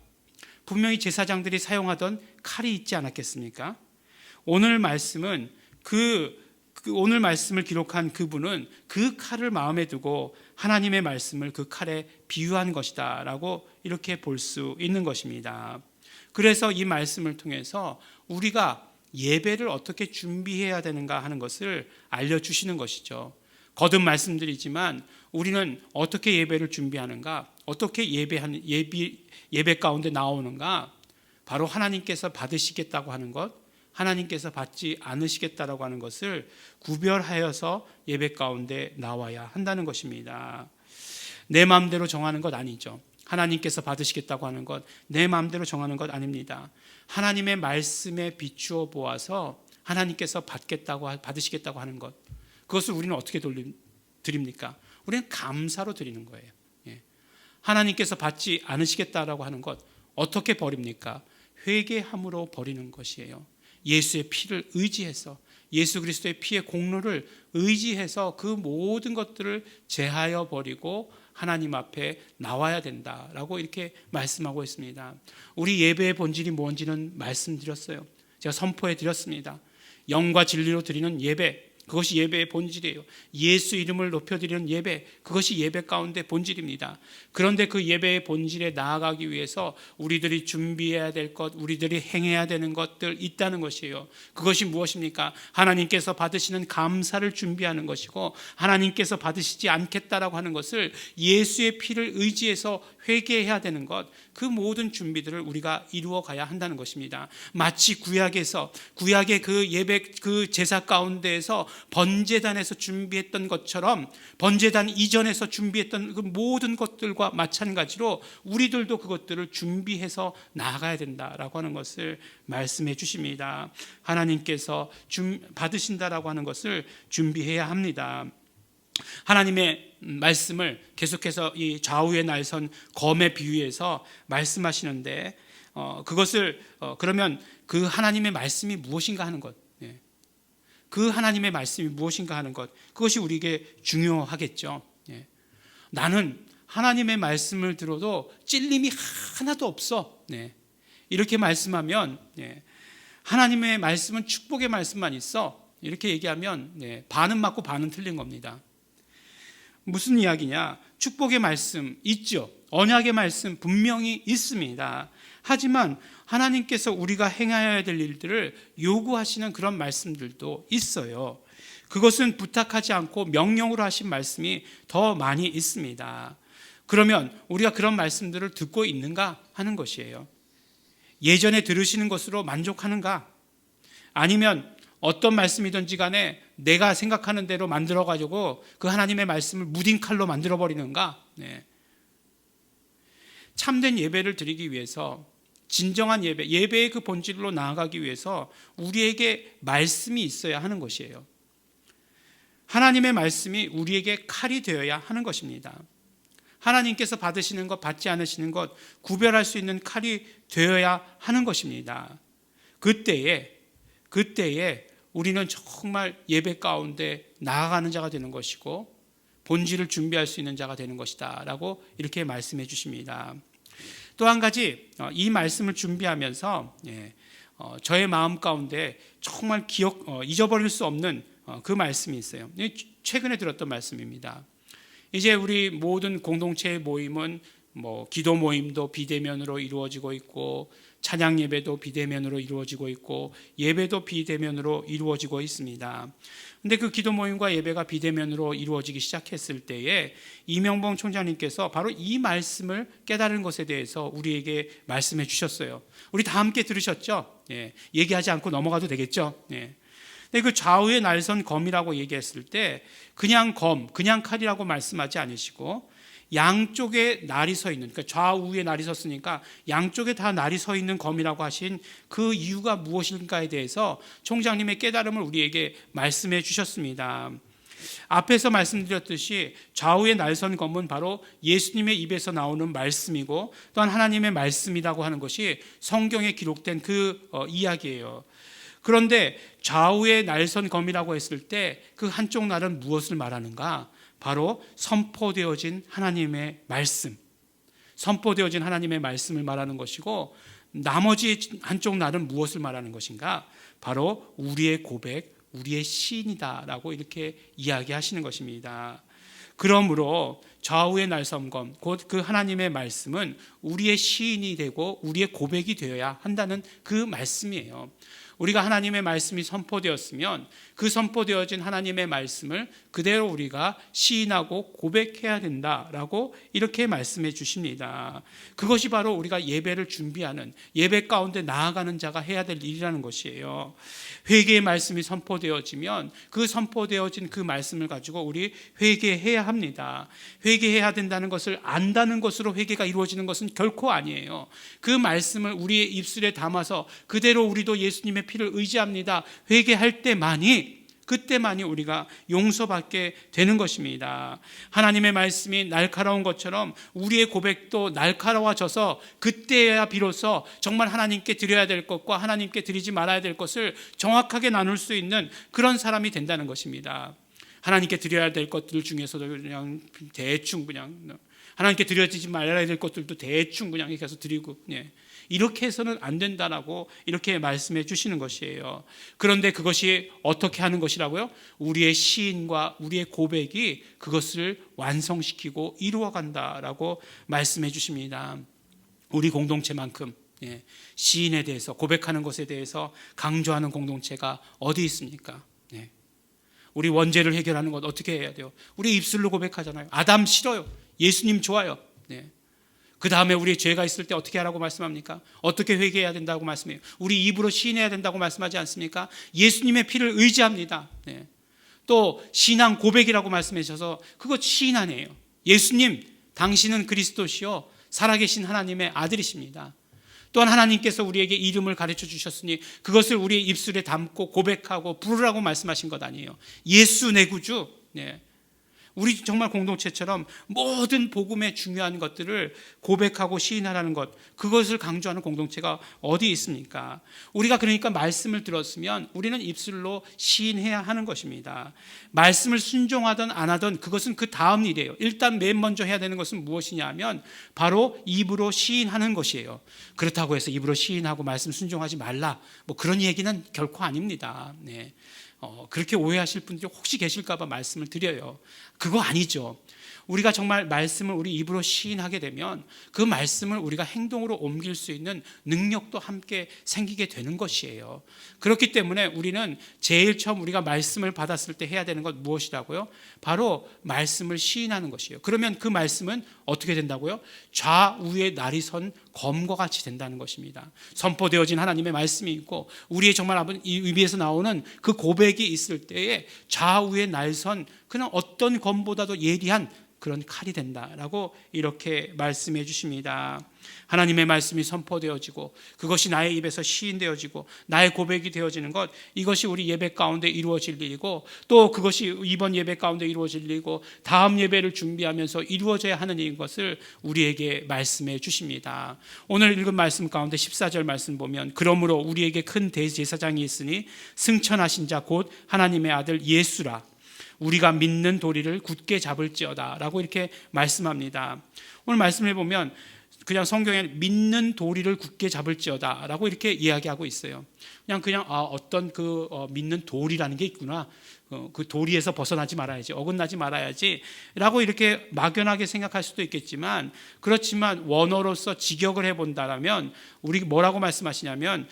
분명히 제사장들이 사용하던 칼이 있지 않았겠습니까? 오늘 말씀은 오늘 말씀을 기록한 그분은 그 칼을 마음에 두고 하나님의 말씀을 그 칼에 비유한 것이다 라고 이렇게 볼 수 있는 것입니다. 그래서 이 말씀을 통해서 우리가 예배를 어떻게 준비해야 되는가 하는 것을 알려주시는 것이죠. 거듭 말씀드리지만 우리는 어떻게 예배를 준비하는가, 어떻게 예배 가운데 나오는가, 바로 하나님께서 받으시겠다고 하는 것, 하나님께서 받지 않으시겠다라고 하는 것을 구별하여서 예배 가운데 나와야 한다는 것입니다. 내 마음대로 정하는 것 아니죠. 하나님께서 받으시겠다고 하는 것, 내 마음대로 정하는 것 아닙니다. 하나님의 말씀에 비추어 보아서 하나님께서 받으시겠다고 하는 것, 그것을 우리는 어떻게 드립니까? 우리는 감사로 드리는 거예요. 하나님께서 받지 않으시겠다라고 하는 것 어떻게 버립니까? 회개함으로 버리는 것이에요. 예수의 피를 의지해서, 예수 그리스도의 피의 공로를 의지해서 그 모든 것들을 제하여 버리고 하나님 앞에 나와야 된다라고 이렇게 말씀하고 있습니다. 우리 예배의 본질이 뭔지는 말씀드렸어요. 제가 선포해 드렸습니다. 영과 진리로 드리는 예배, 그것이 예배의 본질이에요. 예수 이름을 높여드리는 예배, 그것이 예배 가운데 본질입니다. 그런데 그 예배의 본질에 나아가기 위해서 우리들이 준비해야 될 것, 우리들이 행해야 되는 것들 있다는 것이에요. 그것이 무엇입니까? 하나님께서 받으시는 감사를 준비하는 것이고, 하나님께서 받으시지 않겠다라고 하는 것을 예수의 피를 의지해서 회개해야 되는 것, 그 모든 준비들을 우리가 이루어 가야 한다는 것입니다. 마치 구약의 그 예배, 그 제사 가운데에서 번제단에서 준비했던 것처럼 번제단 이전에서 준비했던 그 모든 것들과 마찬가지로 우리들도 그것들을 준비해서 나아가야 된다라고 하는 것을 말씀해 주십니다. 하나님께서 받으신다라고 하는 것을 준비해야 합니다. 하나님의 말씀을 계속해서 이 좌우의 날선 검에 비유해서 말씀하시는데 그것을 그러면 그 하나님의 말씀이 무엇인가 하는 것, 그 하나님의 말씀이 무엇인가 하는 것, 그것이 우리에게 중요하겠죠. 나는 하나님의 말씀을 들어도 찔림이 하나도 없어. 이렇게 말씀하면 하나님의 말씀은 축복의 말씀만 있어. 이렇게 얘기하면 반은 맞고 반은 틀린 겁니다. 무슨 이야기냐? 축복의 말씀 있죠. 언약의 말씀 분명히 있습니다. 하지만 하나님께서 우리가 행해야 될 일들을 요구하시는 그런 말씀들도 있어요. 그것은 부탁하지 않고 명령으로 하신 말씀이 더 많이 있습니다. 그러면 우리가 그런 말씀들을 듣고 있는가 하는 것이에요. 예전에 들으시는 것으로 만족하는가? 아니면 어떤 말씀이든지 간에 내가 생각하는 대로 만들어가지고 그 하나님의 말씀을 무딘칼로 만들어버리는가? 참된 예배를 드리기 위해서, 진정한 예배의 그 본질로 나아가기 위해서 우리에게 말씀이 있어야 하는 것이에요. 하나님의 말씀이 우리에게 칼이 되어야 하는 것입니다. 하나님께서 받으시는 것, 받지 않으시는 것 구별할 수 있는 칼이 되어야 하는 것입니다. 그때에 우리는 정말 예배 가운데 나아가는 자가 되는 것이고 본질을 준비할 수 있는 자가 되는 것이다 라고 이렇게 말씀해 주십니다. 또 한 가지, 이 말씀을 준비하면서 저의 마음 가운데 정말 잊어버릴 수 없는 그 말씀이 있어요. 최근에 들었던 말씀입니다. 이제 우리 모든 공동체의 모임은 기도 모임도 비대면으로 이루어지고 있고, 찬양 예배도 비대면으로 이루어지고 있고, 예배도 비대면으로 이루어지고 있습니다. 근데 그 기도 모임과 예배가 비대면으로 이루어지기 시작했을 때에 이명봉 총장님께서 바로 이 말씀을 깨달은 것에 대해서 우리에게 말씀해 주셨어요. 우리 다 함께 들으셨죠? 얘기하지 않고 넘어가도 되겠죠? 근데 그 좌우의 날선 검이라고 얘기했을 때 그냥 검, 그냥 칼이라고 말씀하지 않으시고 양쪽에 날이 서 있는, 그러니까 좌우에 날이 섰으니까 양쪽에 다 날이 서 있는 검이라고 하신 그 이유가 무엇인가에 대해서 총장님의 깨달음을 우리에게 말씀해 주셨습니다. 앞에서 말씀드렸듯이 좌우의 날선 검은 바로 예수님의 입에서 나오는 말씀이고 또한 하나님의 말씀이라고 하는 것이 성경에 기록된 그 이야기예요. 그런데 좌우의 날선 검이라고 했을 때 그 한쪽 날은 무엇을 말하는가? 바로 선포되어진 하나님의 말씀, 선포되어진 하나님의 말씀을 말하는 것이고, 나머지 한쪽 날은 무엇을 말하는 것인가? 바로 우리의 고백, 우리의 시인이다라고 이렇게 이야기하시는 것입니다. 그러므로 좌우의 날선검, 곧 그 하나님의 말씀은 우리의 시인이 되고 우리의 고백이 되어야 한다는 그 말씀이에요. 우리가 하나님의 말씀이 선포되었으면 그 선포되어진 하나님의 말씀을 그대로 우리가 시인하고 고백해야 된다라고 이렇게 말씀해 주십니다. 그것이 바로 우리가 예배를 준비하는, 예배 가운데 나아가는 자가 해야 될 일이라는 것이에요. 회개의 말씀이 선포되어지면 그 선포되어진 그 말씀을 가지고 우리 회개해야 합니다. 회개해야 된다는 것을 안다는 것으로 회개가 이루어지는 것은 결코 아니에요. 그 말씀을 우리의 입술에 담아서 그대로 우리도 예수님의 피를 의지합니다. 회개할 때만이, 그때만이 우리가 용서받게 되는 것입니다. 하나님의 말씀이 날카로운 것처럼 우리의 고백도 날카로워져서 그때야 비로소 정말 하나님께 드려야 될 것과 하나님께 드리지 말아야 될 것을 정확하게 나눌 수 있는 그런 사람이 된다는 것입니다. 하나님께 드려야 될 것들 중에서도 그냥 대충 그냥, 하나님께 드려지지 말아야 될 것들도 대충 그냥 이렇게 해서 드리고, 이렇게 해서는 안 된다라고 이렇게 말씀해 주시는 것이에요. 그런데 그것이 어떻게 하는 것이라고요? 우리의 시인과 우리의 고백이 그것을 완성시키고 이루어간다라고 말씀해 주십니다. 우리 공동체만큼 시인에 대해서, 고백하는 것에 대해서 강조하는 공동체가 어디 있습니까? 우리 원죄를 해결하는 것 어떻게 해야 돼요? 우리 입술로 고백하잖아요. 아담 싫어요. 예수님 좋아요. 그 다음에 우리 죄가 있을 때 어떻게 하라고 말씀합니까? 어떻게 회개해야 된다고 말씀해요? 우리 입으로 시인해야 된다고 말씀하지 않습니까? 예수님의 피를 의지합니다. 또 신앙 고백이라고 말씀해 주셔서 그거 시인 아니에요. 예수님, 당신은 그리스도시요 살아계신 하나님의 아들이십니다. 또한 하나님께서 우리에게 이름을 가르쳐 주셨으니 그것을 우리의 입술에 담고 고백하고 부르라고 말씀하신 것 아니에요. 예수 내 구주. 우리 정말 공동체처럼 모든 복음의 중요한 것들을 고백하고 시인하라는 것, 그것을 강조하는 공동체가 어디 있습니까? 우리가 그러니까 말씀을 들었으면 우리는 입술로 시인해야 하는 것입니다. 말씀을 순종하든 안 하든 그것은 그 다음 일이에요. 일단 맨 먼저 해야 되는 것은 무엇이냐 하면 바로 입으로 시인하는 것이에요. 그렇다고 해서 입으로 시인하고 말씀 순종하지 말라, 그런 얘기는 결코 아닙니다. 그렇게 오해하실 분들이 혹시 계실까 봐 말씀을 드려요. 그거 아니죠. 우리가 정말 말씀을 우리 입으로 시인하게 되면 그 말씀을 우리가 행동으로 옮길 수 있는 능력도 함께 생기게 되는 것이에요. 그렇기 때문에 우리는 제일 처음 우리가 말씀을 받았을 때 해야 되는 것 무엇이라고요? 바로 말씀을 시인하는 것이에요. 그러면 그 말씀은 어떻게 된다고요? 좌우에 날이 선 검과 같이 된다는 것입니다. 선포되어진 하나님의 말씀이 있고 우리의 정말 입에서 나오는 그 고백이 있을 때에 좌우에 날선 그는 어떤 검보다도 예리한 그런 칼이 된다라고 이렇게 말씀해 주십니다. 하나님의 말씀이 선포되어지고 그것이 나의 입에서 시인되어지고 나의 고백이 되어지는 것, 이것이 우리 예배 가운데 이루어질 일이고 또 그것이 이번 예배 가운데 이루어질 일이고 다음 예배를 준비하면서 이루어져야 하는 일인 것을 우리에게 말씀해 주십니다. 오늘 읽은 말씀 가운데 14절 말씀 보면 그러므로 우리에게 큰 대제사장이 있으니 승천하신 자 곧 하나님의 아들 예수라 우리가 믿는 도리를 굳게 잡을지어다 라고 이렇게 말씀합니다. 오늘 말씀을 보면 그냥 성경에 믿는 도리를 굳게 잡을지어다 라고 이렇게 이야기하고 있어요. 그냥 어떤 믿는 도리라는 게 있구나, 그 도리에서 벗어나지 말아야지, 어긋나지 말아야지 라고 이렇게 막연하게 생각할 수도 있겠지만, 그렇지만 원어로서 직역을 해본다면 우리 뭐라고 말씀하시냐면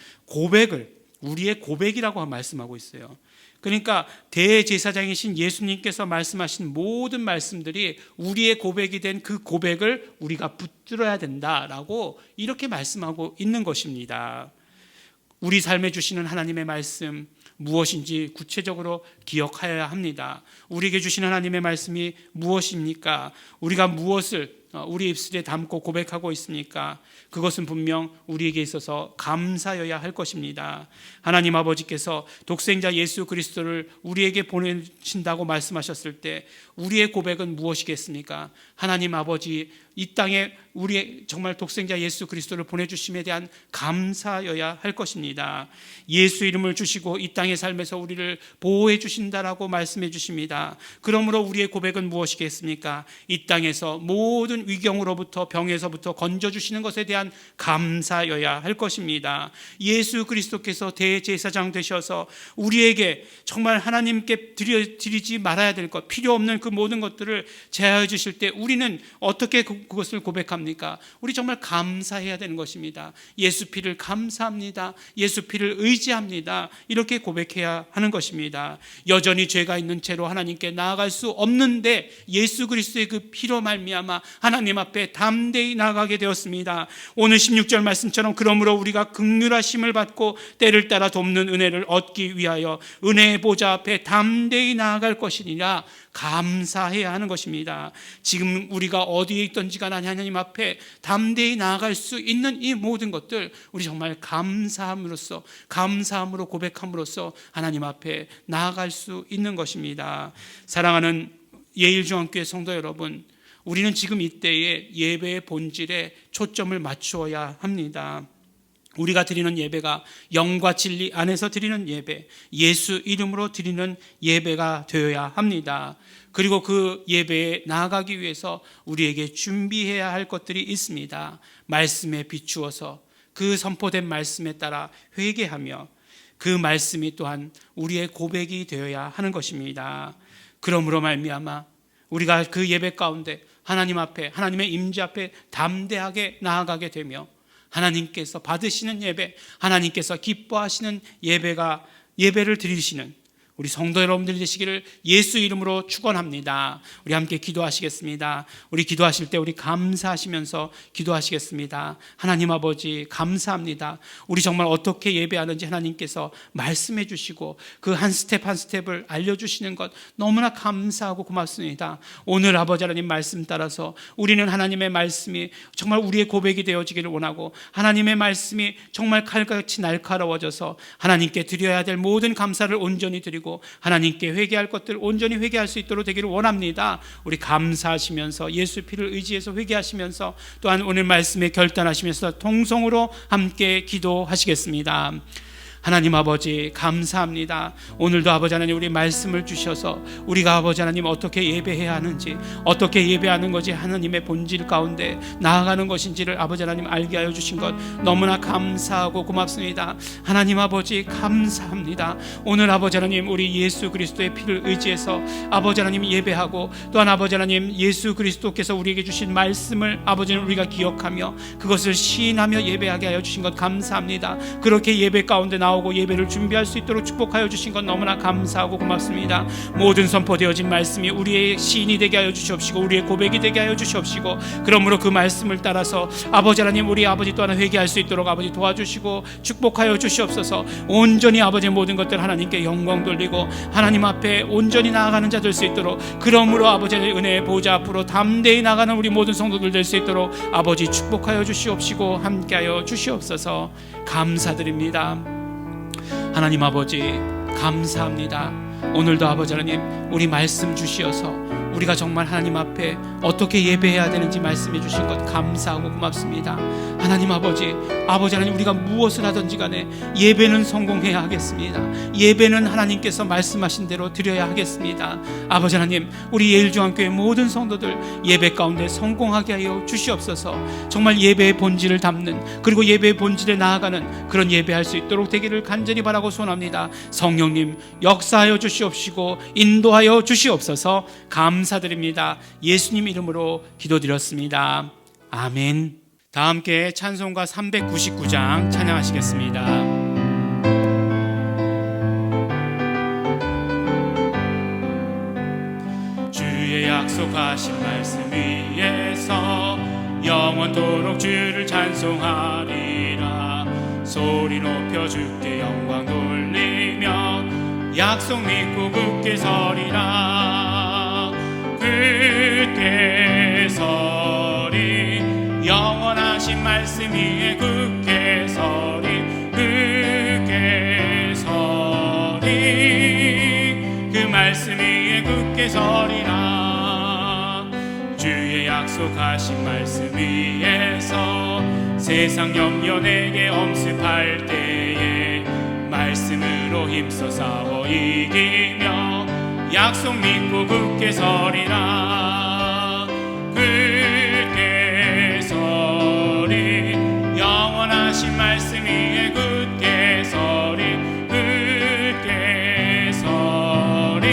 우리의 고백이라고 말씀하고 있어요. 그러니까 대제사장이신 예수님께서 말씀하신 모든 말씀들이 우리의 고백이 된 그 고백을 우리가 붙들어야 된다라고 이렇게 말씀하고 있는 것입니다. 우리 삶에 주시는 하나님의 말씀 무엇인지 구체적으로 기억하여야 합니다. 우리에게 주시는 하나님의 말씀이 무엇입니까? 우리가 무엇을 우리 입술에 담고 고백하고 있습니까? 그것은 분명 우리에게 있어서 감사여야 할 것입니다. 하나님 아버지께서 독생자 예수 그리스도를 우리에게 보내신다고 말씀하셨을 때 우리의 고백은 무엇이겠습니까? 하나님 아버지, 이 땅에 우리의 정말 독생자 예수 그리스도를 보내주심에 대한 감사여야 할 것입니다. 예수 이름을 주시고 이 땅의 삶에서 우리를 보호해 주신다라고 말씀해 주십니다. 그러므로 우리의 고백은 무엇이겠습니까? 이 땅에서 모든 위경으로부터 병에서부터 건져주시는 것에 대한 감사여야 할 것입니다. 예수 그리스도께서 대제사장 되셔서 우리에게 정말 하나님께 드리지 말아야 될 것, 필요 없는 그 모든 것들을 제하여 주실 때 우리는 어떻게 그것을 고백합니까? 우리 정말 감사해야 되는 것입니다. 예수 피를 감사합니다. 예수 피를 의지합니다. 이렇게 고백해야 하는 것입니다. 여전히 죄가 있는 채로 하나님께 나아갈 수 없는데 예수 그리스도의 그 피로 말미암아 하나님 앞에 담대히 나아가게 되었습니다. 오늘 16절 말씀처럼 그러므로 우리가 긍휼하심을 받고 때를 따라 돕는 은혜를 얻기 위하여 은혜의 보좌 앞에 담대히 나아갈 것이니라 감사해야 하는 것입니다. 지금 우리가 어디에 있던지 간에 하나님 앞에 담대히 나아갈 수 있는 이 모든 것들 우리 정말 감사함으로 고백함으로써 하나님 앞에 나아갈 수 있는 것입니다. 사랑하는 예일중앙교회 성도 여러분, 우리는 지금 이때에 예배의 본질에 초점을 맞추어야 합니다. 우리가 드리는 예배가 영과 진리 안에서 드리는 예배, 예수 이름으로 드리는 예배가 되어야 합니다. 그리고 그 예배에 나아가기 위해서 우리에게 준비해야 할 것들이 있습니다. 말씀에 비추어서 그 선포된 말씀에 따라 회개하며 그 말씀이 또한 우리의 고백이 되어야 하는 것입니다. 그러므로 말미암아 우리가 그 예배 가운데 하나님 앞에, 하나님의 임재 앞에 담대하게 나아가게 되며 하나님께서 받으시는 예배, 하나님께서 기뻐하시는 예배를 드리시는 우리 성도 여러분들이 되시기를 예수 이름으로 축원합니다. 우리 함께 기도하시겠습니다. 우리 기도하실 때 우리 감사하시면서 기도하시겠습니다. 하나님 아버지 감사합니다. 우리 정말 어떻게 예배하는지 하나님께서 말씀해 주시고 그 한 스텝 한 스텝을 알려주시는 것 너무나 감사하고 고맙습니다. 오늘 아버지 하나님 말씀 따라서 우리는 하나님의 말씀이 정말 우리의 고백이 되어지기를 원하고 하나님의 말씀이 정말 칼같이 날카로워져서 하나님께 드려야 될 모든 감사를 온전히 드리고 하나님께 회개할 것들 온전히 회개할 수 있도록 되기를 원합니다. 우리 감사하시면서 예수 피를 의지해서 회개하시면서 또한 오늘 말씀에 결단하시면서 통성으로 함께 기도하시겠습니다. 하나님 아버지 감사합니다. 오늘도 아버지 하나님 우리 말씀을 주셔서 우리가 아버지 하나님 어떻게 예배해야 하는지, 어떻게 예배하는 것이 하나님의 본질 가운데 나아가는 것인지를 아버지 하나님 알게 하여 주신 것 너무나 감사하고 고맙습니다. 하나님 아버지 감사합니다. 오늘 아버지 하나님 우리 예수 그리스도의 피를 의지해서 아버지 하나님 예배하고, 또한 아버지 하나님 예수 그리스도께서 우리에게 주신 말씀을 아버지는 우리가 기억하며 그것을 시인하며 예배하게 하여 주신 것 감사합니다. 그렇게 예배 가운데 나오고 예배를 준비할 수 있도록 축복하여 주신 것 너무나 감사하고 고맙습니다. 모든 선포되어진 말씀이 우리의 시인이 되게 하여 주시옵시고 우리의 고백이 되게 하여 주시옵시고, 그러므로 그 말씀을 따라서 아버지 하나님 우리 아버지 또한 회개할 수 있도록 아버지 도와주시고 축복하여 주시옵소서. 온전히 아버지의 모든 것들 하나님께 영광 돌리고 하나님 앞에 온전히 나아가는 자 될 수 있도록, 그러므로 아버지의 은혜의 보좌 앞으로 담대히 나가는 우리 모든 성도들 될 수 있도록 아버지 축복하여 주시옵시고 함께하여 주시옵소서. 감사드립니다. 하나님 아버지 감사합니다. 오늘도 아버지 하나님 우리 말씀 주시어서 우리가 정말 하나님 앞에 어떻게 예배해야 되는지 말씀해 주신 것 감사하고 고맙습니다. 하나님 아버지 하나님 우리가 무엇을 하든지 간에 예배는 성공해야 하겠습니다. 예배는 하나님께서 말씀하신 대로 드려야 하겠습니다. 아버지 하나님 우리 예일중앙교회 모든 성도들 예배 가운데 성공하게 하여 주시옵소서. 정말 예배의 본질을 담는, 그리고 예배의 본질에 나아가는 그런 예배할 수 있도록 되기를 간절히 바라고 소원합니다. 성령님 역사하여 주시옵시고 인도하여 주시옵소서. 감사드립니다. 예수님 이름으로 기도드렸습니다. 아멘. 다 함께 찬송가 399장 찬양하시겠습니다. 주의 약속하신 말씀 위에서 영원토록 주를 찬송하리라. 소리 높여 주께 영광 돌리며 약속 믿고 굳게 서리라. 굳게 서리, 영원하신 말씀 위에 굳게 서리. 굳게 서리, 그 말씀 위에 굳게 서리라. 주의 약속하신 말씀 위에서 세상 염려 내게 엄습할 때에 말씀으로 힘써 싸워 이기며 약속 믿고 굳게 서리라. 굳게 서리, 영원하신 말씀 위에 굳게 서리. 굳게 서리,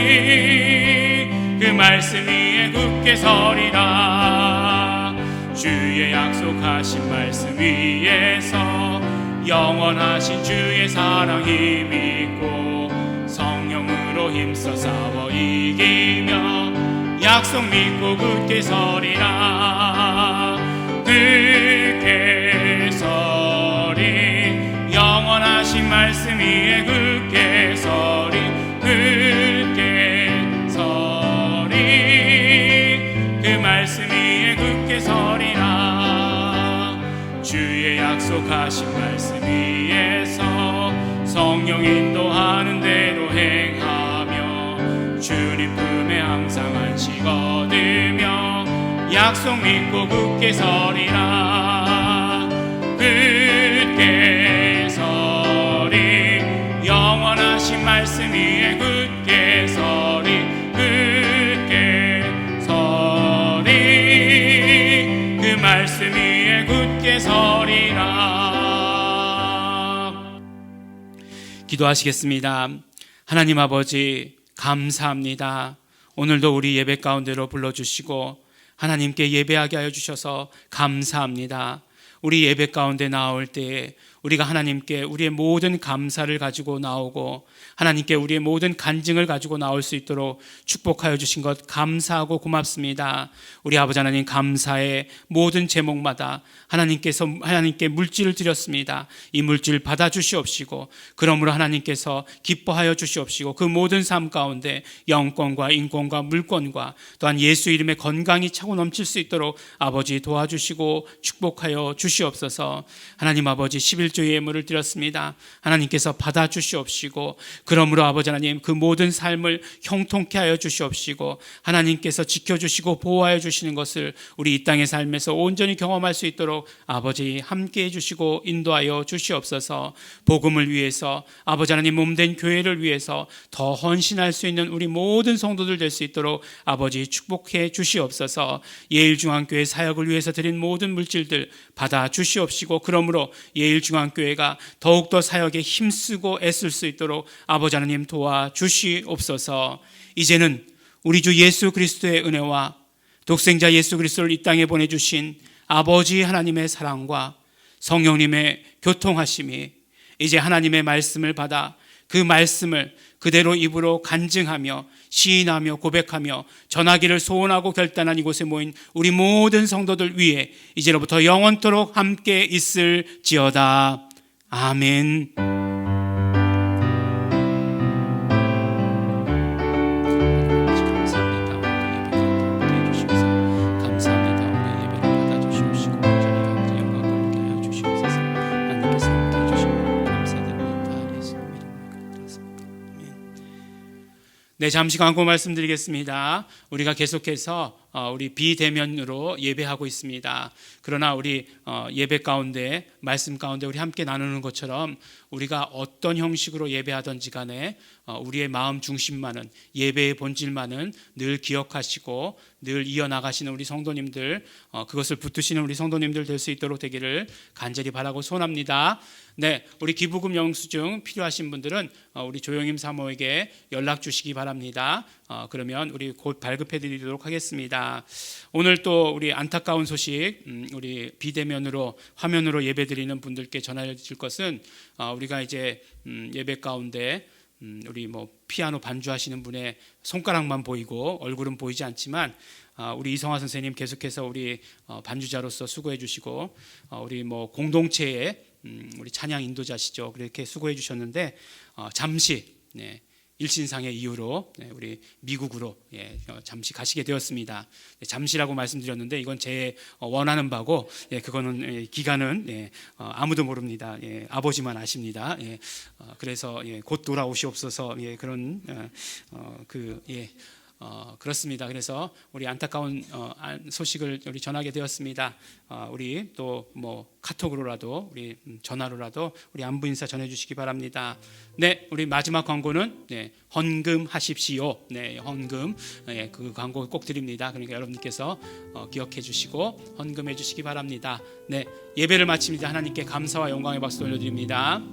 그 말씀 위에 굳게 서리라. 주의 약속하신 말씀 위에서 영원하신 주의 사랑 힘있고 성령으로 힘써 싸워 이기며 약속 믿고 굳게 서리라. 굳게 서리, 영원하신 말씀 위에 굳게 서리. 굳게 서리, 그 말씀 위에 굳게 서리라. 주의 약속하신 말씀 위에서 성령 인도하는 대로 행하며 주님 품에 항상 안식 얻으며 약속 믿고 굳게 서리라. 굳게 서리, 영원하신 말씀 위에 굳게 서리. 굳게 서리, 그 말씀 위에 굳게 서리라. 기도하시겠습니다. 하나님 아버지 감사합니다. 오늘도 우리 예배 가운데로 불러주시고 하나님께 예배하게 하여 주셔서 감사합니다. 우리 예배 가운데 나올 때에 우리가 하나님께 우리의 모든 감사를 가지고 나오고 하나님께 우리의 모든 간증을 가지고 나올 수 있도록 축복하여 주신 것 감사하고 고맙습니다. 우리 아버지 하나님 감사의 모든 제목마다 하나님께 물질을 드렸습니다. 이 물질 받아 주시옵시고 그러므로 하나님께서 기뻐하여 주시옵시고 그 모든 삶 가운데 영권과 인권과 물권과 또한 예수 이름의 건강이 차고 넘칠 수 있도록 아버지 도와주시고 축복하여 주시옵소서. 하나님 아버지 11조 일조 예물을 드렸습니다. 하나님께서 받아 주시옵시고, 그러므로 아버지 하나님 그 모든 삶을 형통케 하여 주시옵시고, 하나님께서 지켜주시고 보호하여 주시는 것을 우리 이 땅의 삶에서 온전히 경험할 수 있도록 아버지 함께해 주시고 인도하여 주시옵소서. 복음을 위해서, 아버지 하나님 몸된 교회를 위해서 더 헌신할 수 있는 우리 모든 성도들 될 수 있도록 아버지 축복해 주시옵소서. 예일중앙교회 사역을 위해서 드린 모든 물질들 받아 주시옵시고, 그러므로 예일중앙교회가 더욱더 사역에 힘쓰고 애쓸 수 있도록 아버지 하나님 도와 주시옵소서. 이제는 우리 주 예수 그리스도의 은혜와 독생자 예수 그리스도를 이 땅에 보내주신 아버지 하나님의 사랑과 성령님의 교통하심이 이제 하나님의 말씀을 받아 그 말씀을 그대로 입으로 간증하며 시인하며 고백하며 전하기를 소원하고 결단한 이곳에 모인 우리 모든 성도들 위해 이제로부터 영원토록 함께 있을지어다. 아멘. 네, 잠시 광고 말씀드리겠습니다. 우리가 계속해서 우리 비대면으로 예배하고 있습니다. 그러나 우리 예배 가운데, 말씀 가운데 우리 함께 나누는 것처럼 우리가 어떤 형식으로 예배하든지 간에 우리의 마음 중심만은, 예배의 본질만은 늘 기억하시고 늘 이어나가시는 우리 성도님들, 그것을 붙드시는 우리 성도님들 될 수 있도록 되기를 간절히 바라고 소원합니다. 네, 우리 기부금 영수증 필요하신 분들은 우리 조영임 사모에게 연락 주시기 바랍니다. 그러면 우리 곧 발급해 드리도록 하겠습니다. 오늘 또 우리 안타까운 소식, 우리 비대면으로 화면으로 예배 드리는 분들께 전해 드릴 것은, 우리가 이제 예배 가운데 우리 뭐 피아노 반주하시는 분의 손가락만 보이고 얼굴은 보이지 않지만, 우리 이성화 선생님 계속해서 우리 반주자로서 수고해 주시고, 우리 뭐 공동체에 우리 찬양 인도자시죠. 그렇게 수고해 주셨는데 잠시 일신상의 이유로 우리 미국으로 잠시 가시게 되었습니다. 잠시라고 말씀드렸는데 이건 제 원하는 바고, 그거는 기간은 아무도 모릅니다. 아버지만 아십니다. 그래서 곧 돌아오시옵소서. 그런 그렇습니다. 그래서 우리 안타까운 소식을 우리 전하게 되었습니다. 우리 또 뭐 카톡으로라도 우리 전화로라도 우리 안부 인사 전해주시기 바랍니다. 네, 우리 마지막 광고는 헌금하십시오. 헌금, 그 광고 꼭 드립니다. 그러니까 여러분께서 기억해 주시고 헌금해 주시기 바랍니다. 네, 예배를 마칩니다. 하나님께 감사와 영광의 박수 올려드립니다.